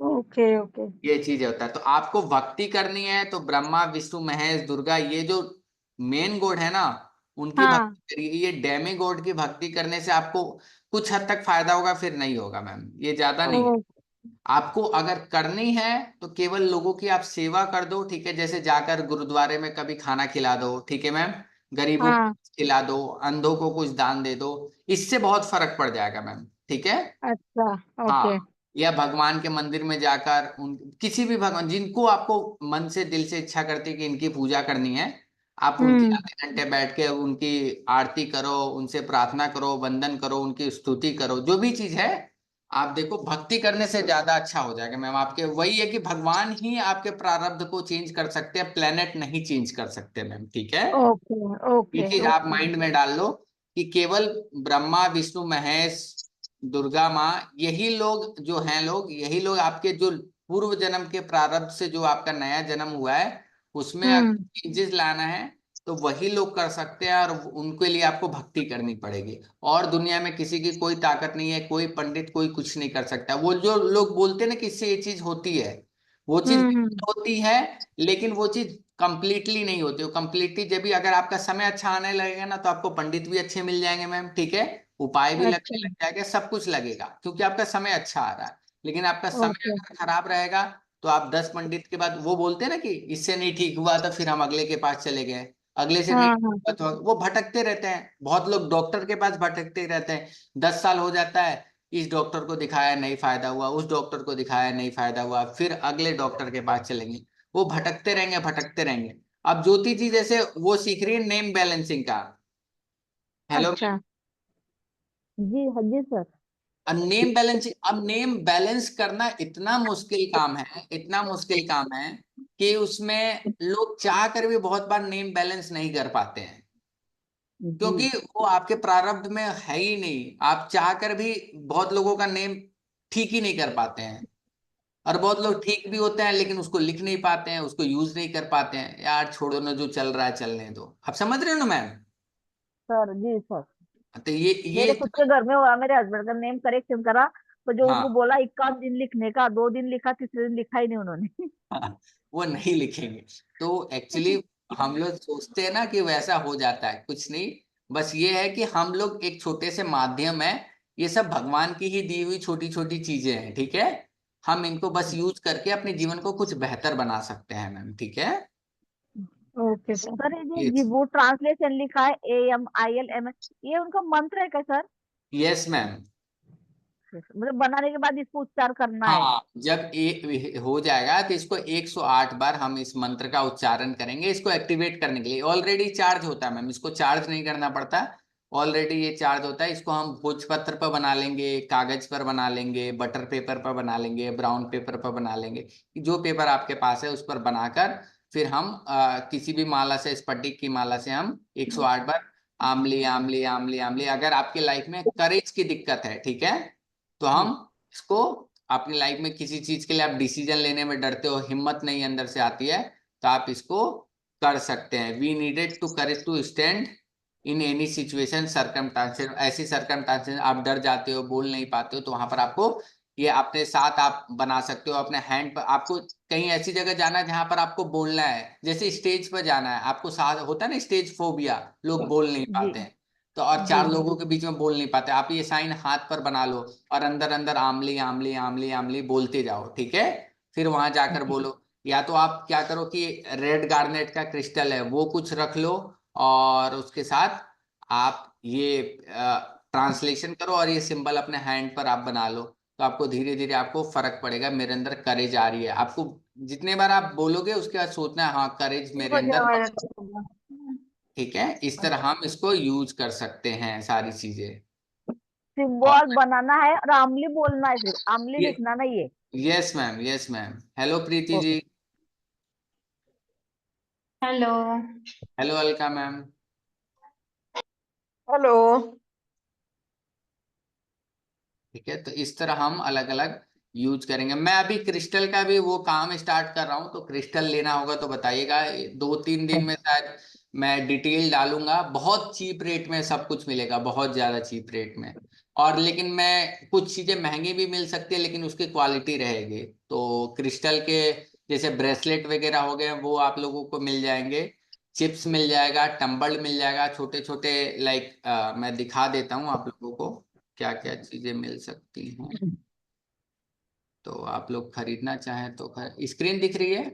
Okay okay. ये चीज होता है, तो आपको भक्ति करनी है तो ब्रह्मा विष्णु महेश दुर्गा, ये जो मेन गॉड है ना, उनकी हाँ भक्ति करिए। ये डेमी गॉड की भक्ति करने से आपको कुछ हद तक फायदा होगा, फिर नहीं होगा मैम, ये ज्यादा नहीं है। ओ, आपको अगर करनी है तो केवल लोगों की आप सेवा कर दो, ठीक है, जैसे जाकर गुरुद्वारे में कभी खाना खिला दो, ठीक है मैम, गरीबों को हाँ खिला दो, अंधों को कुछ दान दे दो, इससे बहुत फर्क पड़ जाएगा मैम, ठीक है। अच्छा ओके। हाँ, या भगवान के मंदिर में जाकर उन किसी भी भगवान जिनको आपको मन से दिल से इच्छा करती है कि इनकी पूजा करनी है, आप उनके हम्म आधे घंटे बैठ के उनकी आरती करो, उनसे प्रार्थना करो, वंदन करो, उनकी स्तुति करो, जो भी चीज है। आप देखो भक्ति करने से ज्यादा अच्छा हो जाएगा मैम। आपके वही है कि भगवान ही आपके प्रारब्ध को चेंज कर सकते हैं, प्लेनेट नहीं चेंज कर सकते मैम, ठीक है। ओके ये ओके चीज आप ओके। माइंड में डाल लो कि केवल ब्रह्मा विष्णु महेश दुर्गा माँ, यही लोग जो हैं, लोग यही लोग आपके जो पूर्व जन्म के प्रारब्ध से जो आपका नया जन्म हुआ है उसमें अगर हम्म चेंजेस लाना है तो वही लोग कर सकते हैं, और उनके लिए आपको भक्ति करनी पड़ेगी। और दुनिया में किसी की कोई ताकत नहीं है, कोई पंडित कोई कुछ नहीं कर सकता। वो जो लोग बोलते हैं ना कि इससे ये चीज होती है, वो चीज हम्म। होती है, लेकिन वो चीज कंप्लीटली नहीं होती। वो कंप्लीटली जब भी अगर आपका समय अच्छा आने लगेगा ना तो आपको पंडित भी अच्छे मिल जाएंगे मैम, ठीक है, उपाय भी अच्छा लगने लग जाएगा, सब कुछ लगेगा, क्योंकि आपका समय अच्छा आ रहा है। लेकिन आपका समय ओके। अगर खराब रहेगा तो आप 10 पंडित के बाद, वो बोलते हैं ना कि इससे नहीं ठीक हुआ तो फिर हम अगले के पास चले गए, अगले से नहीं हाँ ठीक हाँ। हुआ तो वो भटकते रहते हैं। बहुत लोग डॉक्टर के पास भटकते रहते हैं, 10 साल हो जाता है, इस डॉक्टर को दिखाया नहीं फायदा हुआ, उस डॉक्टर को दिखाया नहीं फायदा हुआ, फिर अगले डॉक्टर के पास चलेंगे, वो भटकते रहेंगे भटकते रहेंगे। अब ज्योति जी जैसे वो सीख रही है नेम बैलेंसिंग का। हेलो। अच्छा। जी हाँ जी सर। अब नेम बैलेंसिंग, अब नेम बैलेंस करना इतना मुश्किल काम है, इतना मुश्किल काम है कि उसमें लोग चाह कर भी बहुत बार नेम बैलेंस नहीं कर पाते हैं, जी क्योंकि वो आपके प्रारब्ध में है ही नहीं। आप चाह कर भी बहुत लोगों का नेम ठीक ही नहीं कर पाते हैं, और बहुत लोग ठीक भी होते हैं लेकिन उसको लिख नहीं पाते हैं, उसको यूज नहीं कर पाते हैं। यार छोड़ो ना, जो चल रहा है चलने दो। आप समझ रहे हो ना मैम। सर। जी सर। तो ये मेरे खुद के घर में हुआ, मेरे हस्बैंड का नेम करेक्शन करा, तो जो उनको हाँ बोला 21 दिन लिखने का, 2 दिन लिखा, तीसरे दिन लिखा ही नहीं उन्होंने। हाँ, वो नहीं लिखेंगे। तो एक्चुअली हम लोग सोचते हैं ना कि वैसा हो जाता है, कुछ नहीं। बस ये है कि हम लोग एक छोटे से माध्यम है, ये सब भगवान की ही दी हुई छोटी छोटी चीजें हैं, ठीक है। हम इनको बस यूज करके अपने जीवन को कुछ बेहतर बना सकते हैं मैम, ठीक है। Okay sir. सर ये ये जी वो ट्रांसलेशन लिखा है AMILM, ये उनका मंत्र है क्या सर? Yes ma'am. मतलब बनाने के बाद इसको उच्चार करना है? हाँ, जब एक हो जाएगा तो इसको 108 बार हम इस मंत्र का उच्चारण करेंगे, इसको एक्टिवेट करने के लिए। ऑलरेडी चार्ज होता है मैम, इसको चार्ज नहीं करना पड़ता, ऑलरेडी ये चार्ज होता है। इसको हम भोजपत्र पर बना लेंगे, कागज पर बना लेंगे, बटर पेपर पर बना लेंगे, ब्राउन पेपर पर बना लेंगे, जो पेपर आपके पास है उस पर बनाकर फिर हम किसी भी माला से, स्फटिक की माला से हम 108 बार आमली आमली आमली आमली। अगर आपकी लाइफ में करेज की दिक्कत है, ठीक है, तो जी। हम इसको, अपनी लाइफ में किसी चीज के लिए आप डिसीजन लेने में डरते हो, हिम्मत नहीं अंदर से आती है, तो आप इसको कर सकते हैं। We needed to courage to stand in any situation circumstances. ऐसी सर्कमस्टांसेस आप डर जाते हो, बोल नहीं पाते हो, तो वहां पर आपको ये अपने साथ आप बना सकते हो, अपने हैंड पर। आपको कहीं ऐसी जगह जाना है जहां पर आपको बोलना है, जैसे स्टेज पर जाना है, आपको साथ होता है ना स्टेज फोबिया, लोग बोल नहीं जी पाते हैं, तो और जी। 4 लोगों के बीच में बोल नहीं पाते, आप ये साइन हाथ पर बना लो और अंदर अंदर आमली आमली आमली आमली बोलते जाओ, ठीक है। फिर वहां जाकर जी बोलो। या तो आप क्या करो कि रेड गार्नेट का क्रिस्टल है वो कुछ रख लो, और उसके साथ आप ये ट्रांसलेशन करो और ये सिंबल अपने हैंड पर आप बना लो, तो आपको धीरे धीरे आपको फर्क पड़ेगा, मेरे अंदर करेज आ रही है। आपको जितने बार आप बोलोगे उसके बाद सोचना है, हाँ करेज ठीक मेरे हो अंदर, जाएगा। ठीक है। इस तरह हम इसको यूज कर सकते हैं सारी चीजें। और सिंबल बनाना है और आमली बोलना है, सिर्फ आमली ये, लिखना नहीं है? Yes ma'am, yes ma'am. Hello Preeti ji. Okay. Hello. Hello Alka ma'am. Hello. ठीक है, तो इस तरह हम अलग अलग यूज करेंगे। मैं अभी क्रिस्टल का भी वो काम स्टार्ट कर रहा हूँ, तो क्रिस्टल लेना होगा तो बताइएगा, 2-3 दिन में शायद मैं डिटेल डालूंगा। बहुत चीप रेट में सब कुछ मिलेगा, बहुत ज्यादा चीप रेट में। और लेकिन मैं कुछ चीजें महंगी भी मिल सकती है लेकिन उसकी क्वालिटी रहेगी। तो क्रिस्टल के जैसे ब्रेसलेट वगैरह हो गए वो आप लोगों को मिल जाएंगे, चिप्स मिल जाएगा, टम्बल मिल जाएगा, छोटे छोटे लाइक मैं दिखा देता हूँ आप लोगों को क्या क्या चीजें मिल सकती हैं। तो आप लोग खरीदना चाहें तो स्क्रीन दिख रही है?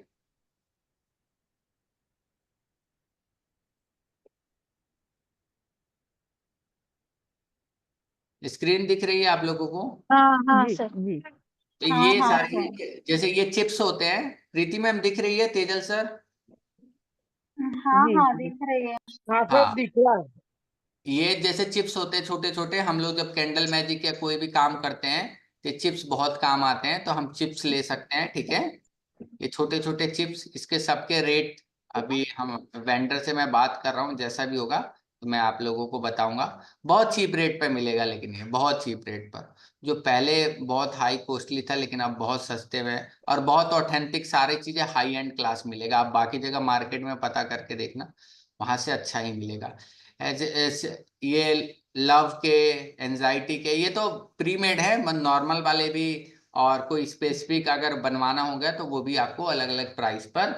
स्क्रीन दिख रही है आप लोगों को? हाँ हाँ जी सर। जी तो हाँ ये हाँ सारी, जैसे ये चिप्स होते हैं, प्रीति मैम दिख रही है, तेजल सर? हाँ जी हाँ जी दिख रही है। हाँ सर हाँ, दिख रहा है। ये जैसे चिप्स होते हैं छोटे छोटे, हम लोग जब कैंडल मैजिक या कोई भी काम करते हैं तो चिप्स बहुत काम आते हैं, तो हम चिप्स ले सकते हैं, ठीक है। ये छोटे छोटे चिप्स, इसके सबके रेट अभी हम वेंडर से मैं बात कर रहा हूँ, जैसा भी होगा तो मैं आप लोगों को बताऊंगा। बहुत चीप रेट पे मिलेगा, लेकिन ये बहुत चीप रेट पर, जो पहले बहुत हाई कॉस्टली था लेकिन अब बहुत सस्ते में, और बहुत ऑथेंटिक, सारी चीजें हाई एंड क्लास मिलेगा। आप बाकी जगह मार्केट में पता करके देखना, वहां से अच्छा ही मिलेगा। एज ये लव के, एंजाइटी के, ये तो प्री मेड है, नॉर्मल वाले भी, और कोई स्पेसिफिक अगर बनवाना होगा तो वो भी आपको अलग अलग प्राइस पर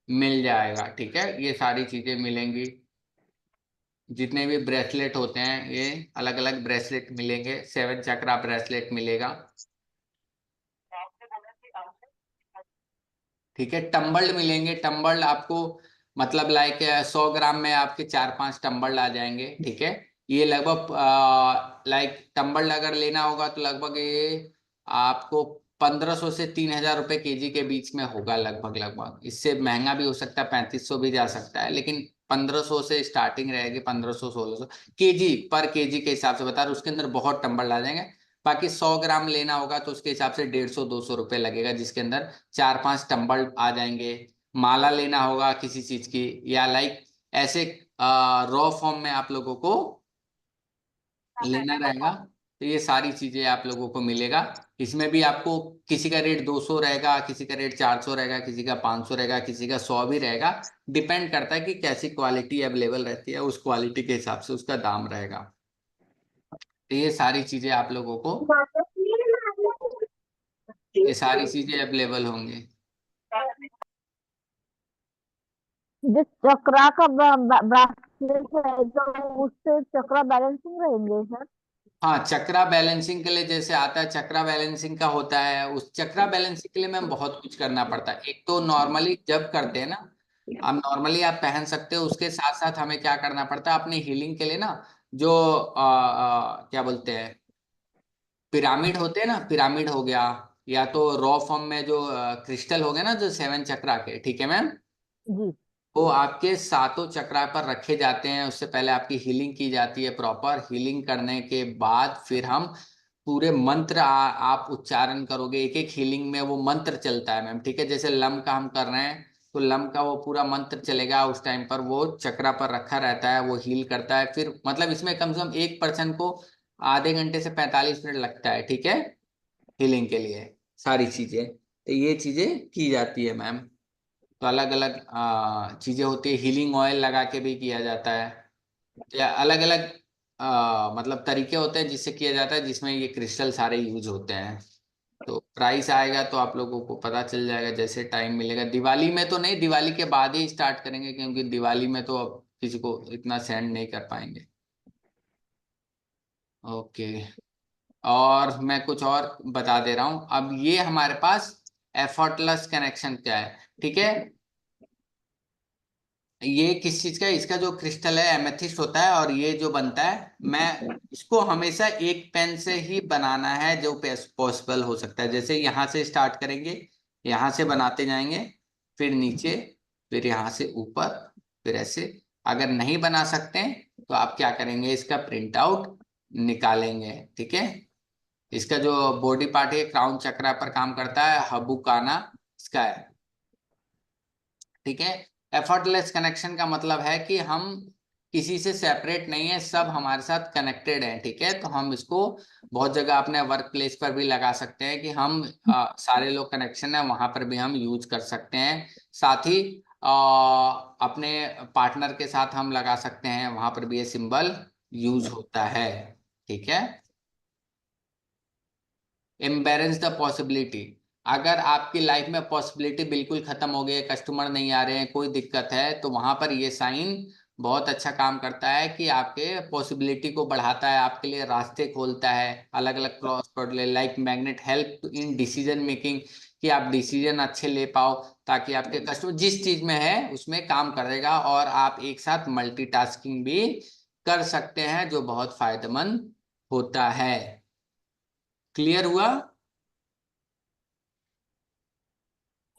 मिल जाएगा, ठीक है। ये सारी चीजें मिलेंगी, जितने भी ब्रेसलेट होते हैं ये अलग अलग ब्रेसलेट मिलेंगे, 7 चक्रा ब्रेसलेट मिलेगा, ठीक है। टम्बल्ड मिलेंगे, टम्बल्ड आपको मतलब लाइक 100 ग्राम में आपके 4-5 टम्बल्ड आ जाएंगे, ठीक है। ये लगभग लाइक टम्बल्ड अगर लेना होगा तो लगभग ये आपको 1500 से 3000 रुपये केजी के बीच में होगा, लगभग लगभग। इससे महंगा भी हो सकता है, 3500 भी जा सकता है, लेकिन 1500 से स्टार्टिंग रहेगी, 1500 1600 केजी पर केजी के हिसाब से बता रहा हूँ। उसके अंदर बहुत टम्बल आ जाएंगे। बाकी 100 ग्राम लेना होगा तो उसके हिसाब से 150-200 रुपये लगेगा, जिसके अंदर 4-5 टम्बल आ जाएंगे। माला लेना होगा किसी चीज की, या लाइक ऐसे रॉ फॉर्म में आप लोगों को लेना रहेगा, तो ये सारी चीजें आप लोगों को मिलेगा। इसमें भी आपको किसी का रेट 200 रहेगा, किसी का रेट 400 रहेगा, किसी का 500 रहेगा, किसी का 100 भी रहेगा। डिपेंड करता है कि कैसी क्वालिटी अवेलेबल रहती है, उस क्वालिटी के हिसाब से उसका दाम रहेगा। तो ये सारी चीजें आप लोगों को, ये सारी चीजें अवेलेबल होंगी। जिस चक्रा का ब्रासलेट है तो उससे चक्रा बैलेंसिंग रहेंगे सर। हाँ, चक्रा बैलेंसिंग के लिए जैसे आता है, चक्रा बैलेंसिंग का होता है, उस चक्रा बैलेंसिंग के लिए मैम बहुत कुछ करना पड़ता है। एक तो नॉर्मली जब करते हैं ना, आप नॉर्मली आप पहन सकते हो, उसके साथ साथ हमें क्या करना पड़ता है अपनी हीलिंग के लिए ना, जो क्या बोलते हैं, पिरामिड होते हैं ना, पिरामिड हो गया, या तो रॉ फॉर्म में जो क्रिस्टल हो गए ना, जो 7 चक्रा के, ठीक है मैम, जी वो आपके सातों चक्रा पर रखे जाते हैं। उससे पहले आपकी हीलिंग की जाती है, प्रॉपर हीलिंग करने के बाद फिर हम पूरे मंत्र आप उच्चारण करोगे। एक एक हीलिंग में वो मंत्र चलता है मैम, ठीक है। जैसे लम का हम कर रहे हैं तो लम का वो पूरा मंत्र चलेगा, उस टाइम पर वो चक्रा पर रखा रहता है, वो हील करता है। फिर मतलब इसमें कम से कम एक पर्सन को आधे घंटे से 45 मिनट लगता है, ठीक है, हीलिंग के लिए। सारी चीजें, तो ये चीजें की जाती है मैम। तो अलग अलग चीजें होती है, हीलिंग ऑयल लगा के भी किया जाता है, या अलग अलग मतलब तरीके होते हैं जिससे किया जाता है, जिसमें ये क्रिस्टल सारे यूज होते हैं। तो प्राइस आएगा तो आप लोगों को पता चल जाएगा जैसे टाइम मिलेगा। दिवाली में तो नहीं, दिवाली के बाद ही स्टार्ट करेंगे, क्योंकि दिवाली में तो अब किसी को इतना सेंड नहीं कर पाएंगे। ओके, और मैं कुछ और बता दे रहा हूँ। अब ये हमारे पास एफर्टलेस कनेक्शन क्या है, ठीक है। ये किस चीज का है? इसका जो क्रिस्टल है एमेथिस्ट होता है, और ये जो बनता है, मैं इसको हमेशा एक पेन से ही बनाना है जो पॉसिबल हो सकता है। जैसे यहाँ से स्टार्ट करेंगे, यहाँ से बनाते जाएंगे, फिर नीचे, फिर यहाँ से ऊपर, फिर ऐसे। अगर नहीं बना सकते हैं तो आप क्या करेंगे, इसका प्रिंट आउट निकालेंगे, ठीक है। इसका जो बॉडी पार्ट है क्राउन चक्रा पर काम करता है, हबुकाना इसका है, ठीक है। एफर्टलेस कनेक्शन का मतलब है कि हम किसी से सेपरेट नहीं है, सब हमारे साथ कनेक्टेड हैं, ठीक है। तो हम इसको बहुत जगह अपने वर्क प्लेस पर भी लगा सकते हैं कि हम सारे लोग कनेक्शन है, वहां पर भी हम यूज कर सकते हैं। साथ ही अपने पार्टनर के साथ हम लगा सकते हैं, वहां पर भी ये सिंबल यूज होता है, ठीक है। एम्बेरेंस द पॉसिबिलिटी, अगर आपकी लाइफ में पॉसिबिलिटी बिल्कुल खत्म हो गई है, कस्टमर नहीं आ रहे हैं, कोई दिक्कत है, तो वहां पर ये साइन बहुत अच्छा काम करता है कि आपके पॉसिबिलिटी को बढ़ाता है, आपके लिए रास्ते खोलता है, अलग अलग cross like magnet help in decision making, कि आप डिसीजन अच्छे ले पाओ, ताकि आपके कस्टमर जिस चीज में है उसमें काम करेगा और आप एक साथ मल्टीटास्किंग भी कर सकते हैं, जो बहुत फायदेमंद होता है। क्लियर हुआ?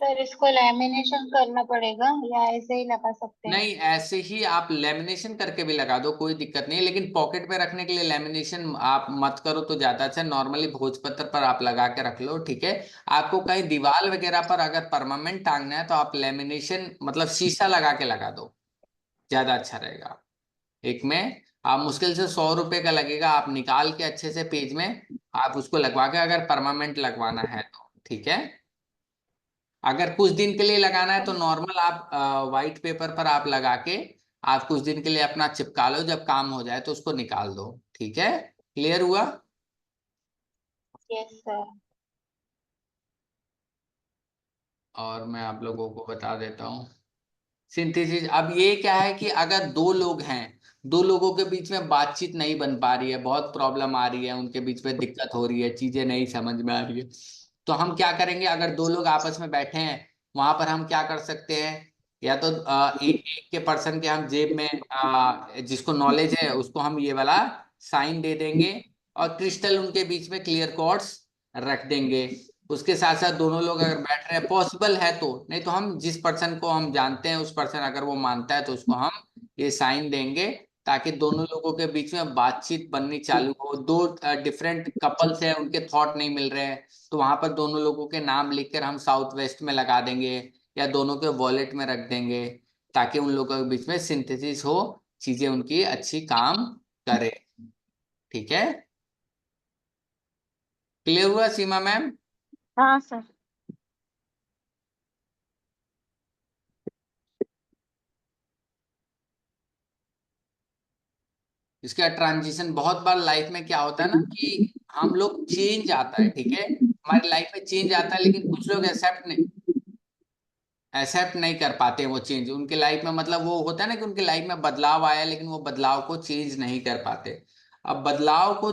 सर इसको लैमिनेशन करना पड़ेगा या ऐसे ही लगा सकते हैं? नहीं, ऐसे ही आप लेमिनेशन करके भी लगा दो, कोई दिक्कत नहीं है, लेकिन पॉकेट में रखने के लिए लेमिनेशन आप मत करो तो ज्यादा अच्छा। नॉर्मली भोजपत्र पर आप लगा के रख लो, ठीक है। आपको कहीं दीवार वगैरह पर अगर परमानेंट टांगना है तो आप लेमिनेशन मतलब शीशा लगा के लगा दो, ज्यादा अच्छा रहेगा। एक में आप मुश्किल से 100 रुपए का लगेगा, आप निकाल के अच्छे से पेज में आप उसको लगवा के, अगर परमानेंट लगवाना है तो ठीक है। अगर कुछ दिन के लिए लगाना है तो नॉर्मल आप वाइट पेपर पर आप लगा के आप कुछ दिन के लिए अपना चिपका लो, जब काम हो जाए तो उसको निकाल दो, ठीक है। क्लियर हुआ? Yes sir. और मैं आप लोगों को बता देता हूँ सिंथेसिस। अब ये क्या है कि अगर दो लोग हैं, दो लोगों के बीच में बातचीत नहीं बन पा रही है, बहुत प्रॉब्लम आ रही है, उनके बीच में दिक्कत हो रही है, चीजें नहीं समझ में आ रही है, तो हम क्या करेंगे? अगर दो लोग आपस में बैठे हैं, वहां पर हम क्या कर सकते हैं? या तो एक के पर्सन के हम जेब में जिसको नॉलेज है उसको हम ये वाला साइन दे देंगे, और क्रिस्टल उनके बीच में क्लियर कॉर्ड्स रख देंगे। उसके साथ साथ दोनों लोग अगर बैठ रहे हैं, पॉसिबल है तो, नहीं तो हम जिस पर्सन को हम जानते हैं उस पर्सन अगर वो मानता है तो उसको हम ये साइन देंगे, ताकि दोनों लोगों के बीच में बातचीत बननी चालू हो। दो डिफरेंट कपल्स हैं, उनके थॉट नहीं मिल रहे हैं, तो वहां पर दोनों लोगों के नाम लिखकर हम साउथ वेस्ट में लगा देंगे, या दोनों के वॉलेट में रख देंगे, ताकि उन लोगों के बीच में सिंथेसिस हो, चीजें उनकी अच्छी काम करे, ठीक है। क्लियर हुआ सीमा मैम? हाँ सर। इसका ट्रांजिशन बहुत बार लाइफ में क्या होता है ना कि हम लोग चेंज आता है, ठीक है, हमारी लाइफ में चेंज आता है, लेकिन कुछ लोग एक्सेप्ट नहीं कर पाते वो चेंज उनके लाइफ में। मतलब वो होता है ना कि उनके लाइफ में बदलाव आया, लेकिन वो बदलाव को चेंज नहीं कर पाते। अब बदलाव को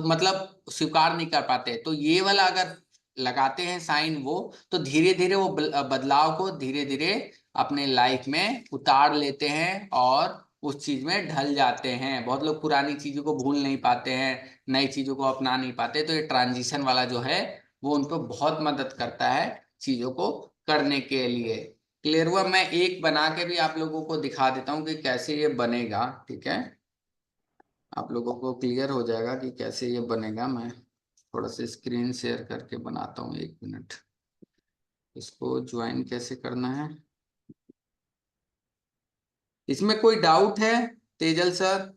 मतलब स्वीकार नहीं कर पाते, तो ये वाला अगर लगाते हैं साइन वो, तो धीरे धीरे वो बदलाव को धीरे धीरे अपने लाइफ में उतार लेते हैं और उस चीज में ढल जाते हैं। बहुत लोग पुरानी चीजों को भूल नहीं पाते हैं, नई चीजों को अपना नहीं पाते, तो ये ट्रांजिशन वाला जो है वो उनको बहुत मदद करता है चीजों को करने के लिए। क्लियर हुआ? मैं एक बना के भी आप लोगों को दिखा देता हूँ कि कैसे ये बनेगा, ठीक है। आप लोगों को क्लियर हो जाएगा कि कैसे ये बनेगा। मैं थोड़ा सा स्क्रीन शेयर करके बनाता हूँ, 1 मिनट। इसको ज्वाइन कैसे करना है? इसमें कोई डाउट है Tejal sir?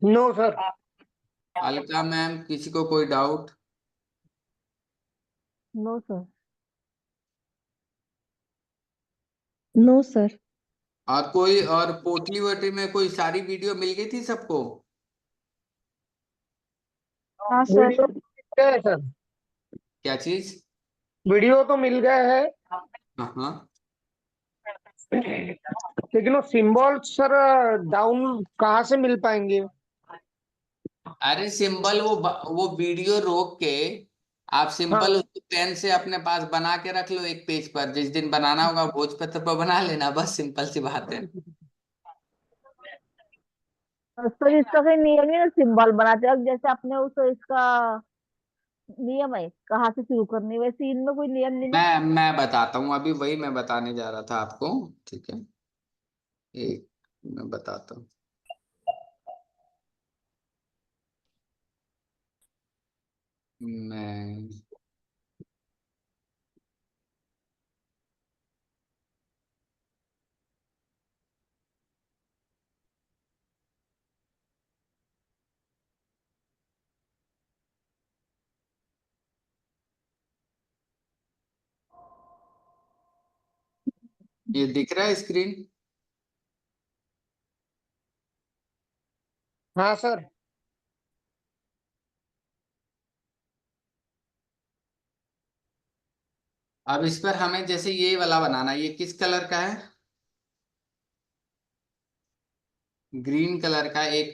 No sir. Alka ma'am, किसी को कोई doubt? No sir. No sir. और कोई और पोटली वोटली में कोई सारी वीडियो मिल गई थी सबको? हाँ सर। वीडियो मिल गए है सर। क्या चीज? वीडियो तो मिल गए है, हाँ हाँ। लेकिन वो सिंबल सर डाउन कहाँ से मिल पाएंगे? अरे सिंबल वो वीडियो रोक के आप सिंपल हाँ, उसको पेन से अपने पास बना के रख लो एक पेज पर, जिस दिन बनाना होगा भोजपत्र पर बना लेना, बस सिंपल सी बात है। सर इसका कोई नियम नहीं है सिंबल बनाते वक्त, जैसे अपने उस इसका नियम है कहाँ से शुरू करनी, वैसे इनमें कोई नियम नहीं ना? मैं बताता हूँ, अभी वही मैं बताने जा रहा था आपको, ठीक है। एक मैं बताता हूँ। मैं ये दिख रहा है स्क्रीन? हाँ सर। अब इस पर हमें जैसे ये वाला बनाना, ये किस कलर का है? ग्रीन कलर का एक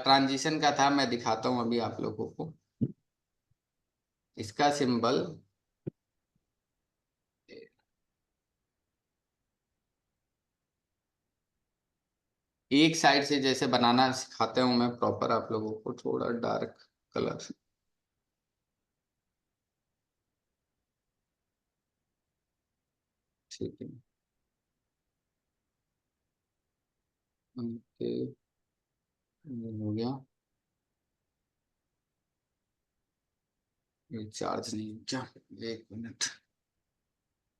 ट्रांजिशन का था, मैं दिखाता हूं अभी आप लोगों को। इसका सिंबल एक साइड से जैसे बनाना सिखाते हूँ मैं प्रॉपर आप लोगों को, थोड़ा डार्क कलर। ठीक है, ओके, ये हो गया। ये चार्ज नहीं है क्या? 1 मिनट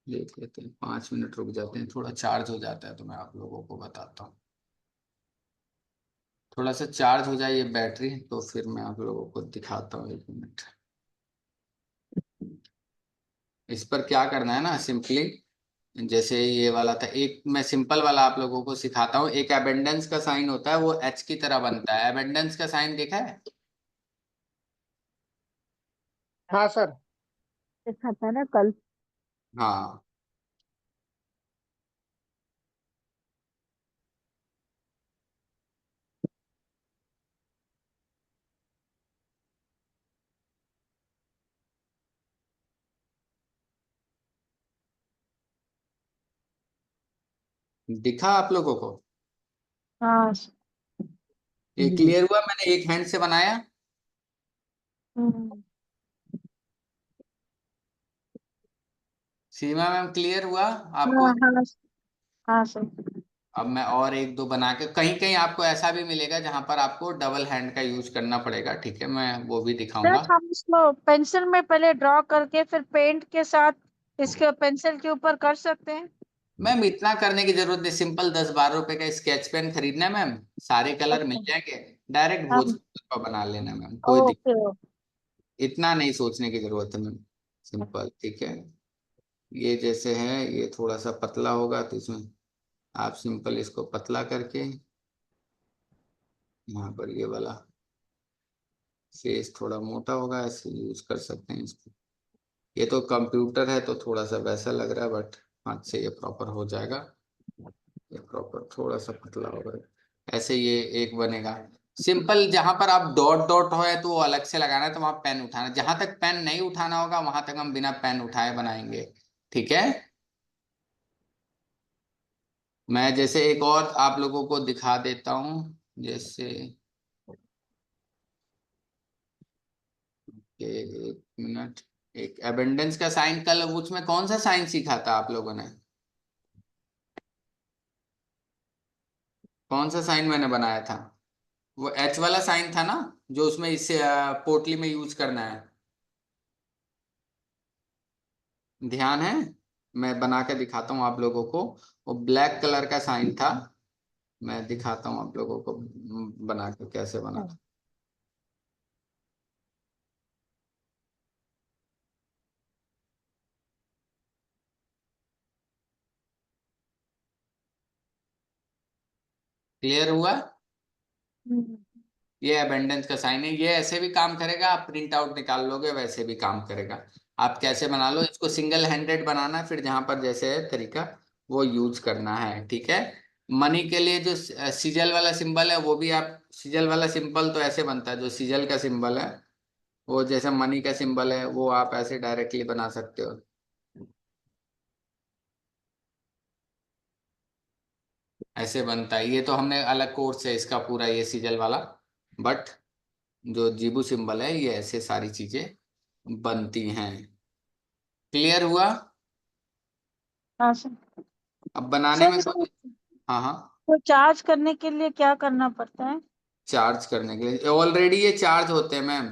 देख लेते हैं, 5 मिनट रुक जाते हैं, थोड़ा चार्ज हो जाता है तो मैं आप लोगों को बताता हूँ। थोड़ा सा चार्ज हो जाए ये बैटरी तो फिर मैं आप लोगों को दिखाता हूँ। 1 मिनट। इस पर क्या करना है ना, सिंपली जैसे ये वाला था, एक मैं सिंपल वाला आप लोगों को सिखाता हूँ। एक एबेंडेंस का साइन होता है, वो एच की तरह बनता है। एबेंडेंस का साइन देखा है? हाँ सर। देखा था ना कल। हाँ, दिखा आप लोगों को? हाँ। ये क्लियर हुआ? मैंने एक हैंड से बनाया। हम्म, सीमा मैम क्लियर हुआ आपको? हाँ हाँ। हाँ सर। अब मैं और एक दो बना के, कहीं कहीं आपको ऐसा भी मिलेगा जहां पर आपको डबल हैंड का यूज करना पड़ेगा, ठीक है, मैं वो भी सर दिखाऊंगा। हम इसको पेंसिल में पहले ड्रॉ करके फिर पेंट के साथ इसके पेंसिल के ऊपर कर सकते हैं। मैम इतना करने की जरूरत नहीं, सिंपल 10-12 रुपए का स्केच पेन खरीदना है मैम, सारे कलर मिल अच्छा। जाएंगे। डायरेक्ट हाँ। भोजपुरी पर बना लेना है मैम, कोई दिक्कत। Okay okay. इतना नहीं सोचने की जरूरत है मैम, सिंपल, ठीक है। ये जैसे है, ये थोड़ा सा पतला होगा तो इसमें आप सिंपल इसको पतला करके यहाँ पर ये वाला फेस थोड़ा मोटा होगा, ऐसे यूज कर सकते हैं इसको। ये तो कंप्यूटर है तो थोड़ा सा वैसा लग रहा है, बट हाथ से ये प्रॉपर हो जाएगा। ये प्रॉपर थोड़ा सा पतला होगा, ऐसे ये एक बनेगा। सिंपल, जहां पर आप डॉट डॉट हो है तो वो अलग से लगाना है, तो वहां पेन उठाना, जहां तक पेन नहीं उठाना होगा वहां तक हम बिना पेन उठाए बनाएंगे, ठीक है। मैं जैसे एक और आप लोगों को दिखा देता हूँ, जैसे ये 1 मिनट। एक एबेंडेंस का साइन, कल उसमें कौन सा साइन सीखा था आप लोगों ने? कौन सा साइन मैंने बनाया था? वो एच वाला साइन था ना, जो उसमें इससे पोटली में यूज करना है, ध्यान है? मैं बना के दिखाता हूँ आप लोगों को। वो ब्लैक कलर का साइन था, मैं दिखाता हूँ आप लोगों को बना के कैसे बना। क्लियर हुआ? हम्म, ये अबेंडेंस का साइन है, ये ऐसे भी काम करेगा, आप प्रिंट आउट निकाल लोगे वैसे भी काम करेगा। आप कैसे बना लो, इसको सिंगल हैंडेड बनाना है, फिर जहां पर जैसे है तरीका वो यूज करना है, ठीक है। मनी के लिए जो सिजल वाला सिंबल है वो भी आप, सिजल वाला सिंबल तो ऐसे बनता है, जो सिजल का सिंबल है वो जैसे मनी का सिंबल है वो आप ऐसे डायरेक्टली बना सकते हो, ऐसे बनता है। ये तो हमने अलग कोर्स है इसका पूरा, ये सिजल वाला, बट जो जीबू सिंबल है ये ऐसे सारी चीजें बनती हैं। क्लियर हुआ? हाँ सर। अब बनाने सर में इसको कोई, हाँ हाँ, तो चार्ज करने के लिए क्या करना पड़ता है? चार्ज करने के लिए ऑलरेडी ये चार्ज होते हैं मैम।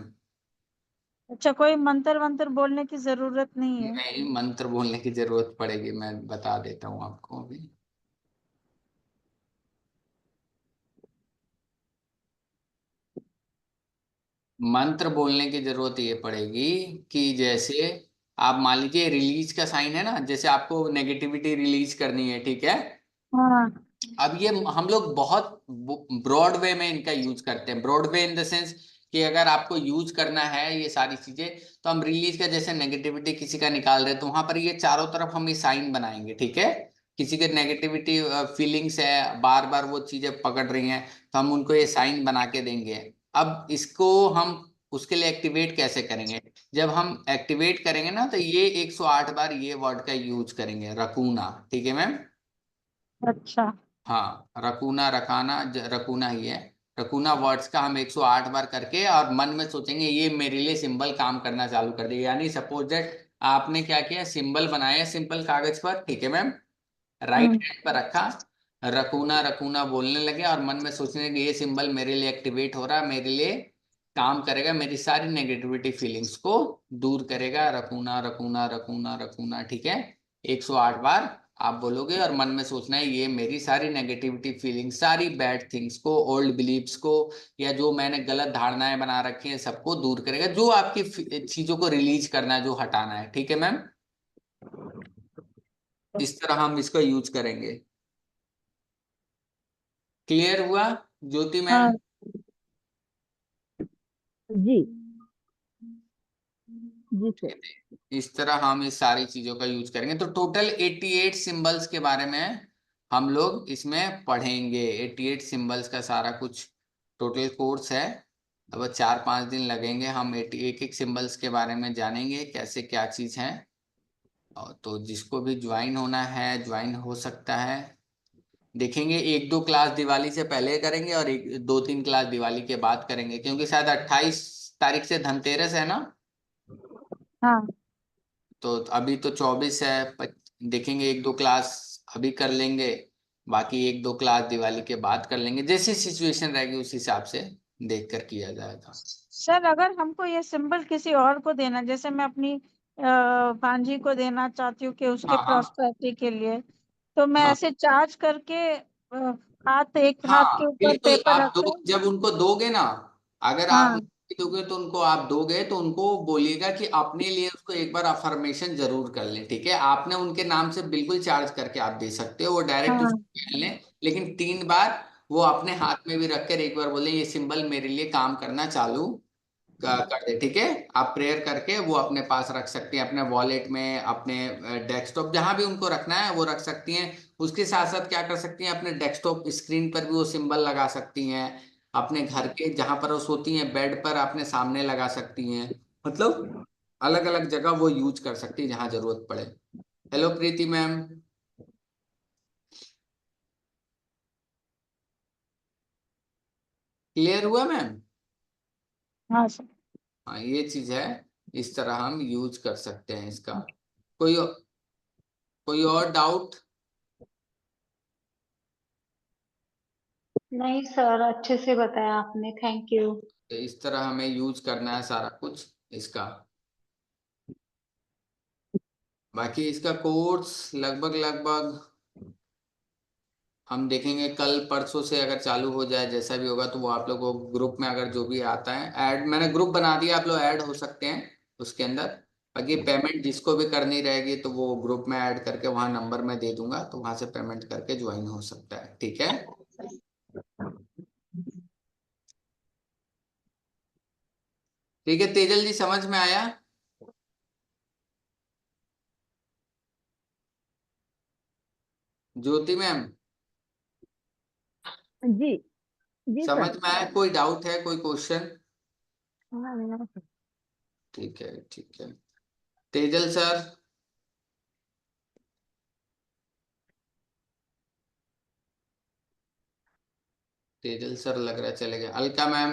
अच्छा, कोई मंत्र वंत्र बोलने की जरूरत नहीं है? नहीं, मंत्र बोलने की जरूरत पड़ेगी, मैं बता देता हूँ आपको अभी। मंत्र बोलने की जरूरत ये पड़ेगी कि जैसे आप मान लीजिए रिलीज का साइन है ना, जैसे आपको नेगेटिविटी रिलीज करनी है, ठीक है। हाँ। अब ये हम लोग बहुत ब्रॉड वे में इनका यूज करते हैं, broad way in the sense कि अगर आपको यूज करना है ये सारी चीजें, तो हम रिलीज का जैसे नेगेटिविटी किसी का निकाल रहे हैं तो वहां पर ये चारों तरफ हम ये साइन बनाएंगे, ठीक है। किसी के नेगेटिविटी फीलिंग्स है, बार बार वो चीजें पकड़ रही हैं, तो हम उनको ये साइन बना के देंगे। अब इसको हम उसके लिए एक्टिवेट कैसे करेंगे? जब हम एक्टिवेट करेंगे ना तो ये 108 बार ये वर्ड का यूज करेंगे, रकूना, ठीक है मैम। अच्छा। हाँ, रकूना, रकाना, रकूना ही है। रकूना वर्ड्स का हम 108 बार करके और मन में सोचेंगे ये मेरे लिए सिंबल काम करना चालू कर देगा। यानी सपोज दैट आपने क्या किया, सिंबल बनाया सिंपल कागज पर, ठीक है मैम, राइट हैंड पर रखा, रकूना रकूना बोलने लगे और मन में सोचने लगे ये सिंबल मेरे लिए एक्टिवेट हो रहा है, मेरे लिए काम करेगा, मेरी सारी नेगेटिविटी फीलिंग्स को दूर करेगा, रकूना रकूना रकूना रकूना, ठीक है। 108 बार आप बोलोगे और मन में सोचना है ये मेरी सारी नेगेटिविटी फीलिंग्स, सारी बैड थिंग्स को, ओल्ड बिलीव्स को, या जो मैंने गलत धारणाएं बना रखी हैं सबको दूर करेगा, जो आपकी चीजों को रिलीज करना है, जो हटाना है, ठीक है मैम। इस तरह हम इसका यूज करेंगे। क्लियर हुआ ज्योति मैम? हाँ जी जी सर। इस तरह हम इस सारी चीजों का यूज करेंगे। तो टोटल 88 सिंबल्स के बारे में हम लोग इसमें पढ़ेंगे। 88 सिंबल्स का सारा कुछ टोटल कोर्स है। अब 4-5 दिन लगेंगे, हम एक एक सिंबल्स के बारे में जानेंगे कैसे क्या चीज है। और तो जिसको भी ज्वाइन होना है ज्वाइन हो सकता है। देखेंगे 1-2 क्लास दिवाली से पहले करेंगे और 2-3 क्लास दिवाली के बाद करेंगे, क्योंकि शायद 28 तारीख से धनतेरस है ना। हाँ। तो अभी तो 24 है, देखेंगे 1-2 क्लास अभी कर लेंगे, बाकी 1-2 क्लास दिवाली के बाद कर लेंगे, जैसी सिचुएशन रहेगी उस हिसाब से देख कर किया जाएगा। सर अगर हमको ये सिंबल किसी और को देना, जैसे मैं अपनी भांजी को देना चाहती हूँ कि उसके हाँ हाँ प्रॉस्पेरिटी के लिए, तो मैं हाँ ऐसे चार्ज करके हाथ, एक हाथ के हाँ, ऊपर बिल्कुल। पेपर आप रख दो, कर। जब उनको दोगे ना, अगर आप हाँ नहीं दोगे तो उनको, आप दोगे तो उनको बोलिएगा कि अपने लिए उसको एक बार अफर्मेशन जरूर कर लें, ठीक है। आपने उनके नाम से बिल्कुल चार्ज करके आप दे सकते हो, वो डायरेक्ट हाँ उसको पहन लें, लेकिन 3 बार वो अपने हाथ में भी रखकर एक बार बोले ये सिंबल मेरे लिए काम करना चालू कर दे, ठीक है। आप प्रेयर करके वो अपने पास रख सकती हैं, अपने वॉलेट में, अपने डेस्कटॉप, जहां भी उनको रखना है वो रख सकती हैं। उसके साथ साथ क्या कर सकती हैं, अपने डेस्कटॉप स्क्रीन पर भी वो सिंबल लगा सकती हैं, अपने घर के जहां पर वो सोती हैं बेड पर अपने सामने लगा सकती हैं, मतलब अलग अलग जगह वो यूज कर सकती है जहां जरूरत पड़े। हेलो प्रीति मैम, क्लियर हुआ मैम? हाँ सर। हाँ, ये चीज है, इस तरह हम यूज कर सकते हैं इसका। कोई कोई और डाउट? नहीं सर, अच्छे से बताया आपने, थैंक यू। तो इस तरह हमें यूज करना है सारा कुछ इसका। बाकी इसका कोर्स लगभग लगभग हम देखेंगे कल परसों से अगर चालू हो जाए, जैसा भी होगा तो वो आप लोगों को ग्रुप में, अगर जो भी आता है ऐड, मैंने ग्रुप बना दिया, आप लोग ऐड हो सकते हैं उसके अंदर। बाकी पेमेंट जिसको भी करनी रहेगी तो वो ग्रुप में ऐड करके वहाँ नंबर मैं दे दूंगा, तो वहां से पेमेंट करके ज्वाइन हो सकता है, ठीक है। ठीक है तेजल जी, समझ में आया? ज्योति मैम, जी जी समझ सर। में आया? कोई डाउट है, कोई क्वेश्चन? हाँ, ठीक है ठीक है। तेजल सर, तेजल सर लग रहा है चले गए। Alka ma'am,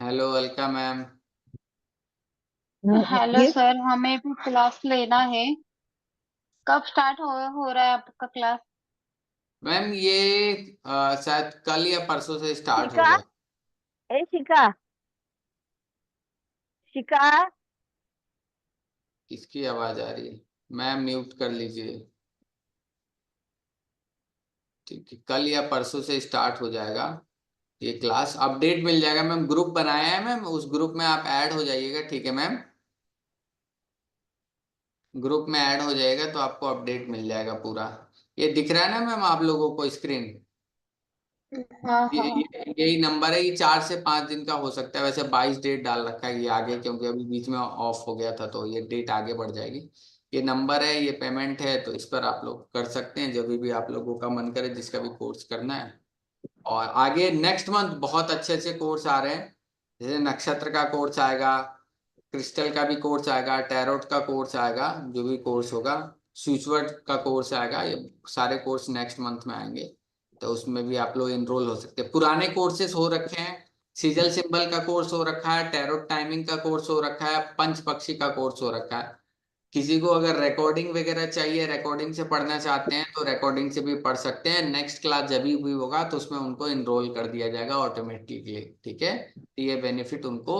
hello Alka ma'am. Hello ये सर, हमें भी क्लास लेना है। कब स्टार्ट हो रहा है आपका क्लास? मैम ये शायद कल या परसों से स्टार्ट हो शिका, जाए। ए शिका, शिका। किसकी आवाज आ रही है? मैम म्यूट कर लीजिए। ठीक है, कल या परसों से स्टार्ट हो जाएगा ये क्लास, अपडेट मिल जाएगा मैम। ग्रुप बनाया है मैम, उस ग्रुप में आप ऐड हो जाइएगा, ठीक है मैम। ग्रुप में ऐड हो जाएगा तो आपको अपडेट मिल जाएगा पूरा। ये दिख रहा है ना मैम आप लोगों को स्क्रीन? हाँ हाँ। यही नंबर है, ये 4 से 5 दिन का हो सकता है। वैसे 22 डेट डाल रखा है ये आगे, क्योंकि अभी बीच में ऑफ हो गया था तो ये डेट आगे बढ़ जाएगी। ये नंबर है, ये पेमेंट है, तो इस पर आप लोग कर सकते हैं जब भी आप लोगों का मन करे, जिसका भी कोर्स करना है। और आगे नेक्स्ट मंथ बहुत अच्छे अच्छे कोर्स आ रहे हैं, जैसे नक्षत्र का कोर्स आएगा, क्रिस्टल का भी कोर्स आएगा, टैरोट का कोर्स आएगा, जो भी कोर्स होगा, स्विचवर्ड का कोर्स आएगा। ये सारे कोर्स नेक्स्ट मंथ में आएंगे, तो उसमें भी आप लोग इनरोल हो सकते हैं। पुराने कोर्सेज हो रखे हैं, सीजल सिंबल का कोर्स हो रखा है, टैरोट टाइमिंग का कोर्स हो रखा है, पंच पक्षी का कोर्स हो रखा है। किसी को अगर रिकॉर्डिंग वगैरह चाहिए, रिकॉर्डिंग से पढ़ना चाहते हैं तो रिकॉर्डिंग से भी पढ़ सकते हैं। नेक्स्ट क्लास जब भी होगा तो उसमें उनको इनरोल कर दिया जाएगा ऑटोमेटिकली, ठीक है। तो ये बेनिफिट उनको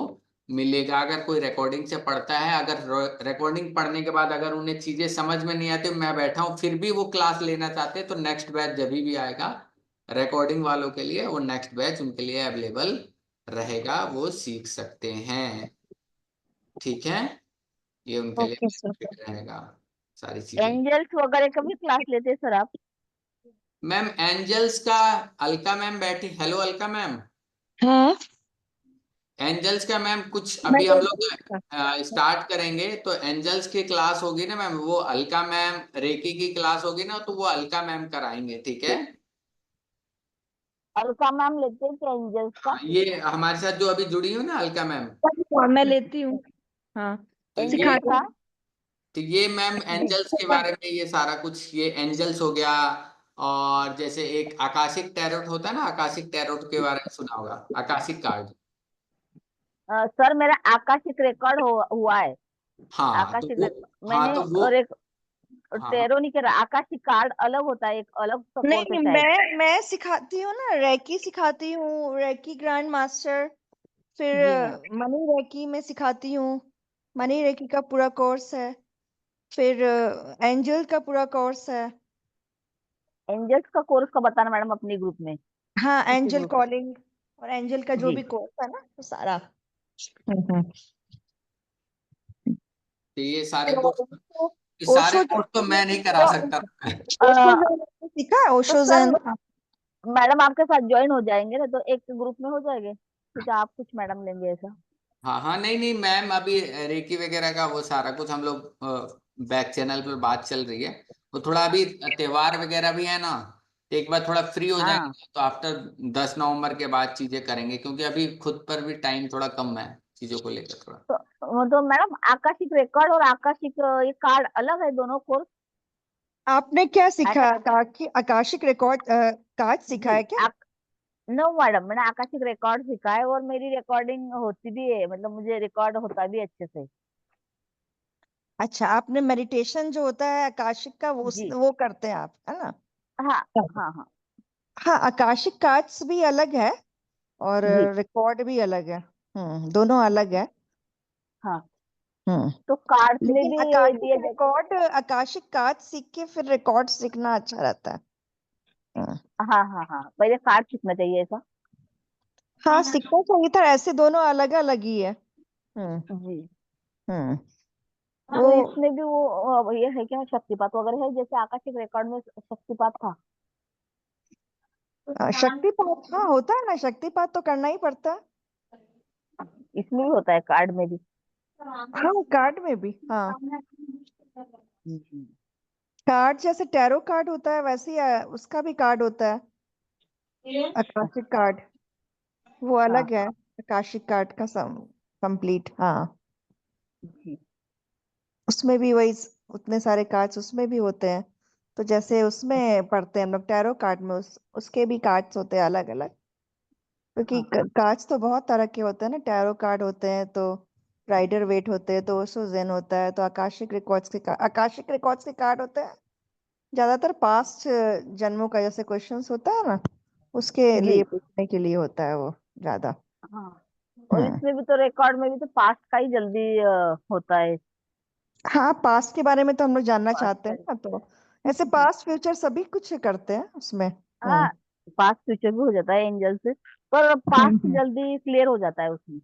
मिलेगा अगर कोई रिकॉर्डिंग से पढ़ता है। अगर रिकॉर्डिंग पढ़ने के बाद अगर उन्हें चीजें समझ में नहीं आती, मैं बैठा हूँ, फिर भी वो क्लास लेना चाहते हैं, तो नेक्स्ट बैच जब भी आएगा रिकॉर्डिंग वालों के लिए, वो नेक्स्ट बैच उनके लिए अवेलेबल रहेगा, वो सीख सकते हैं, ठीक है। ये उनके लिए ओके सर। बेनिफिट रहेगा सारी चीजें। एंजल्स वगैरह का भी क्लास लेते हैं सर आप? मैम एंजल्स का अलका मैम बैठी, हेलो अलका मैम। हाँ, एंजल्स का मैम कुछ मैं अभी हम लेती लोग हूँ। स्टार्ट करेंगे, तो एंजल्स की क्लास होगी ना मैम, वो अलका मैम, रेकी की क्लास होगी ना, तो वो अलका मैम कराएंगे, ठीक है। अलका मैम लेते हैं क्या एंजल्स का? हाँ, ये हमारे साथ जो अभी जुड़ी हुई ना अलका मैम, हाँ, मैं लेती हूँ। हाँ, तो ये एंजल्स सिखाती का? हूँ। तो ये मैम जी। एंजल्स के बारे में, ये सारा कुछ, ये एंजल्स हो गया। और जैसे एक आकाशिक टैरोट होता है ना, आकाशिक टैरोट के बारे में सुना होगा, आकाशिक कार्ड। सर मेरा आकाशिक रिकॉर्ड हुआ है। हाँ तो आकाशिक वो, रिकॉर्ड हाँ मैंने, तो वो, और एक हाँ हाँ टेरो नहीं करा। आकाशिक कार्ड अलग होता है, एक अलग सा कोर्स है नहीं, शायद। मैं सिखाती हूँ ना, रेकी सिखाती हूँ, रेकी ग्रैंड मास्टर। फिर जी हाँ। मनी रेकी में सिखाती हूँ। मनी रेकी का पूरा कोर्स है। फिर एंजल का पूरा कोर्स है। एंजल्स का कोर्स का बताना मैडम अपने ग्रुप में, हाँ, किसी एंजल ग्रुप में। कॉलिंग और एंजल का जो जी। भी कोर्स है ना, वो सारा। हम्म। तो ये सारे फिर कोर्स, ओशो ये सारे ओशो कोर्स तो मैं नहीं करा तो सकता। ओशो अ, जैन सीखा है, तो ओशो सर जैन। मैडम आपके साथ ज्वाइन हो जाएंगे ना, तो एक ग्रुप में हो जाएंगे, ठीक है? आप कुछ मैडम लेंगे ऐसा? हाँ हाँ, नहीं नहीं मैम, अभी रेकी वगैरह का वो सारा कुछ हम लोग बैक चैनल पर बात चल रही है। वो थोड़ा अभी त्योहार वगैरह भी है ना, तो एक बार थोड़ा फ्री हो हाँ। जाएंगे तो आफ्टर 10 नवंबर के बाद चीजें करेंगे, क्योंकि अभी खुद पर भी टाइम थोड़ा कम है चीजों को लेकर थोड़ा। तो मैडम आकाशिक रिकॉर्ड और आकाशिक ये कार्ड अलग है दोनों कोर्स? आपने क्या सीखा? ऐसा? आकाशिक रिकॉर्ड कार्ड सीखा जी। है क्या? नो मैडम, मैंने आकाशिक रिकॉर्ड सीखा है, और मेरी रिकॉर्डिंग होती भी है, मतलब मुझे रिकॉर्ड होता भी अच्छे से। अच्छा, आपने मेडिटेशन जो होता है आकाशिक का, जी। वो करते हैं आप, है ना? हाँ हाँ हाँ। हाँ, आकाशिक कार्ड्स भी अलग है और जी रिकॉर्ड भी अलग है। दोनों अलग है। हाँ। हम्म। तो कार्ड्स में लेकिन भी आकाशिक दिया जाता? रिकॉर्ड, आकाशिक कार्ड सीख के फिर रिकॉर्ड सीखना अच्छा रहता है। हम्म। हाँ हाँ हाँ, पहले कार्ड सीखना चाहिए ऐसा? हाँ, सीखना चाहिए था, ऐसे दोनों अलग अलग ही है। हम्म। जी। हम्म। तो वो इसमें भी वो ये है क्या, शक्तिपात वगैरह है, जैसे आकाशिक रिकॉर्ड में शक्तिपात था? शक्तिपात, हाँ होता है ना, शक्तिपात तो करना ही पड़ता है। इसमें भी होता है कार्ड में भी? हाँ, कार्ड में भी, हाँ। जी। कार्ड जैसे टैरो कार्ड होता है, वैसे ही उसका भी कार्ड होता है, आकाशिक कार्ड। वो हाँ अलग है, हाँ। आकाशिक कार्ड का कंप्लीट, हाँ। जी उसमें भी वही उतने सारे कार्ड्स उसमें भी होते हैं। तो जैसे उसमें पढ़ते हैं हम लोग टैरो कार्ड में, उसके भी कार्ड्स होते हैं अलग अलग। क्योंकि हाँ। कार्ड्स तो बहुत तरह के होते हैं ना, टैरो कार्ड होते हैं, तो राइडर वेट होते हैं, तो ओशो ज़ेन होता है, तो आकाशिक रिकॉर्ड्स के कार्ड होते हैं। ज्यादातर पास्ट जन्मों का जैसे क्वेश्चंस होता है ना, उसके जी लिए पूछने के लिए होता है वो ज्यादा। हाँ। और हम्म। इसमें भी तो रिकॉर्ड में भी तो पास्ट का ही जल्दी होता है। हाँ, पास्ट के बारे में तो हम लोग जानना पास्ट चाहते का हैं ही। ना, तो ऐसे पास्ट फ्यूचर सभी कुछ करते हैं उसमें। हाँ, पास्ट फ्यूचर भी हो जाता है एंजल से, पर पास्ट हम्म। जल्दी क्लियर हो जाता है उसमें।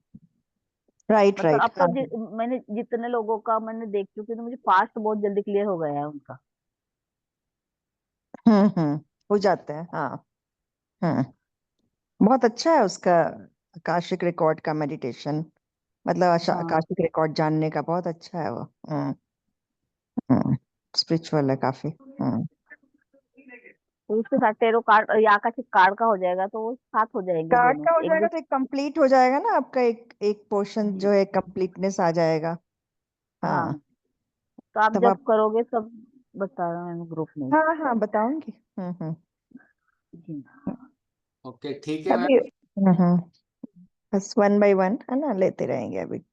राइट मतलब राइट, अब तो हाँ। मैंने जितने लोगों का मैंने देख चुकी हूँ, तो मुझे पास्ट बहुत जल्दी क्लियर हो गया है उनका। हो जाते हैं, हाँ। हम्म बहुत अच्छा है उसका आकाशिक रिकॉर्ड का मेडिटेशन, मतलब हाँ आकाशिक रिकॉर्ड जानने का बहुत अच्छा है वो। स्पिरिचुअल है काफी। तो उसके साथ टेरो कार्ड या आकाशिक कार्ड का हो जाएगा, तो वो साथ हो जाएंगे कार्ड दोनों का हो एक जाएगा तो एक कंप्लीट हो जाएगा ना आपका, एक एक पोर्शन जो है कंप्लीटनेस आ जाएगा। हाँ, हाँ, तो आप तब जब आप, करोगे सब बता रहे हैं ग्रुप में। हाँ हाँ बताऊंगी। जी। ओके ठीक है अभी मैम। बस 1 by 1 है ना, लेते रहेंगे अभी।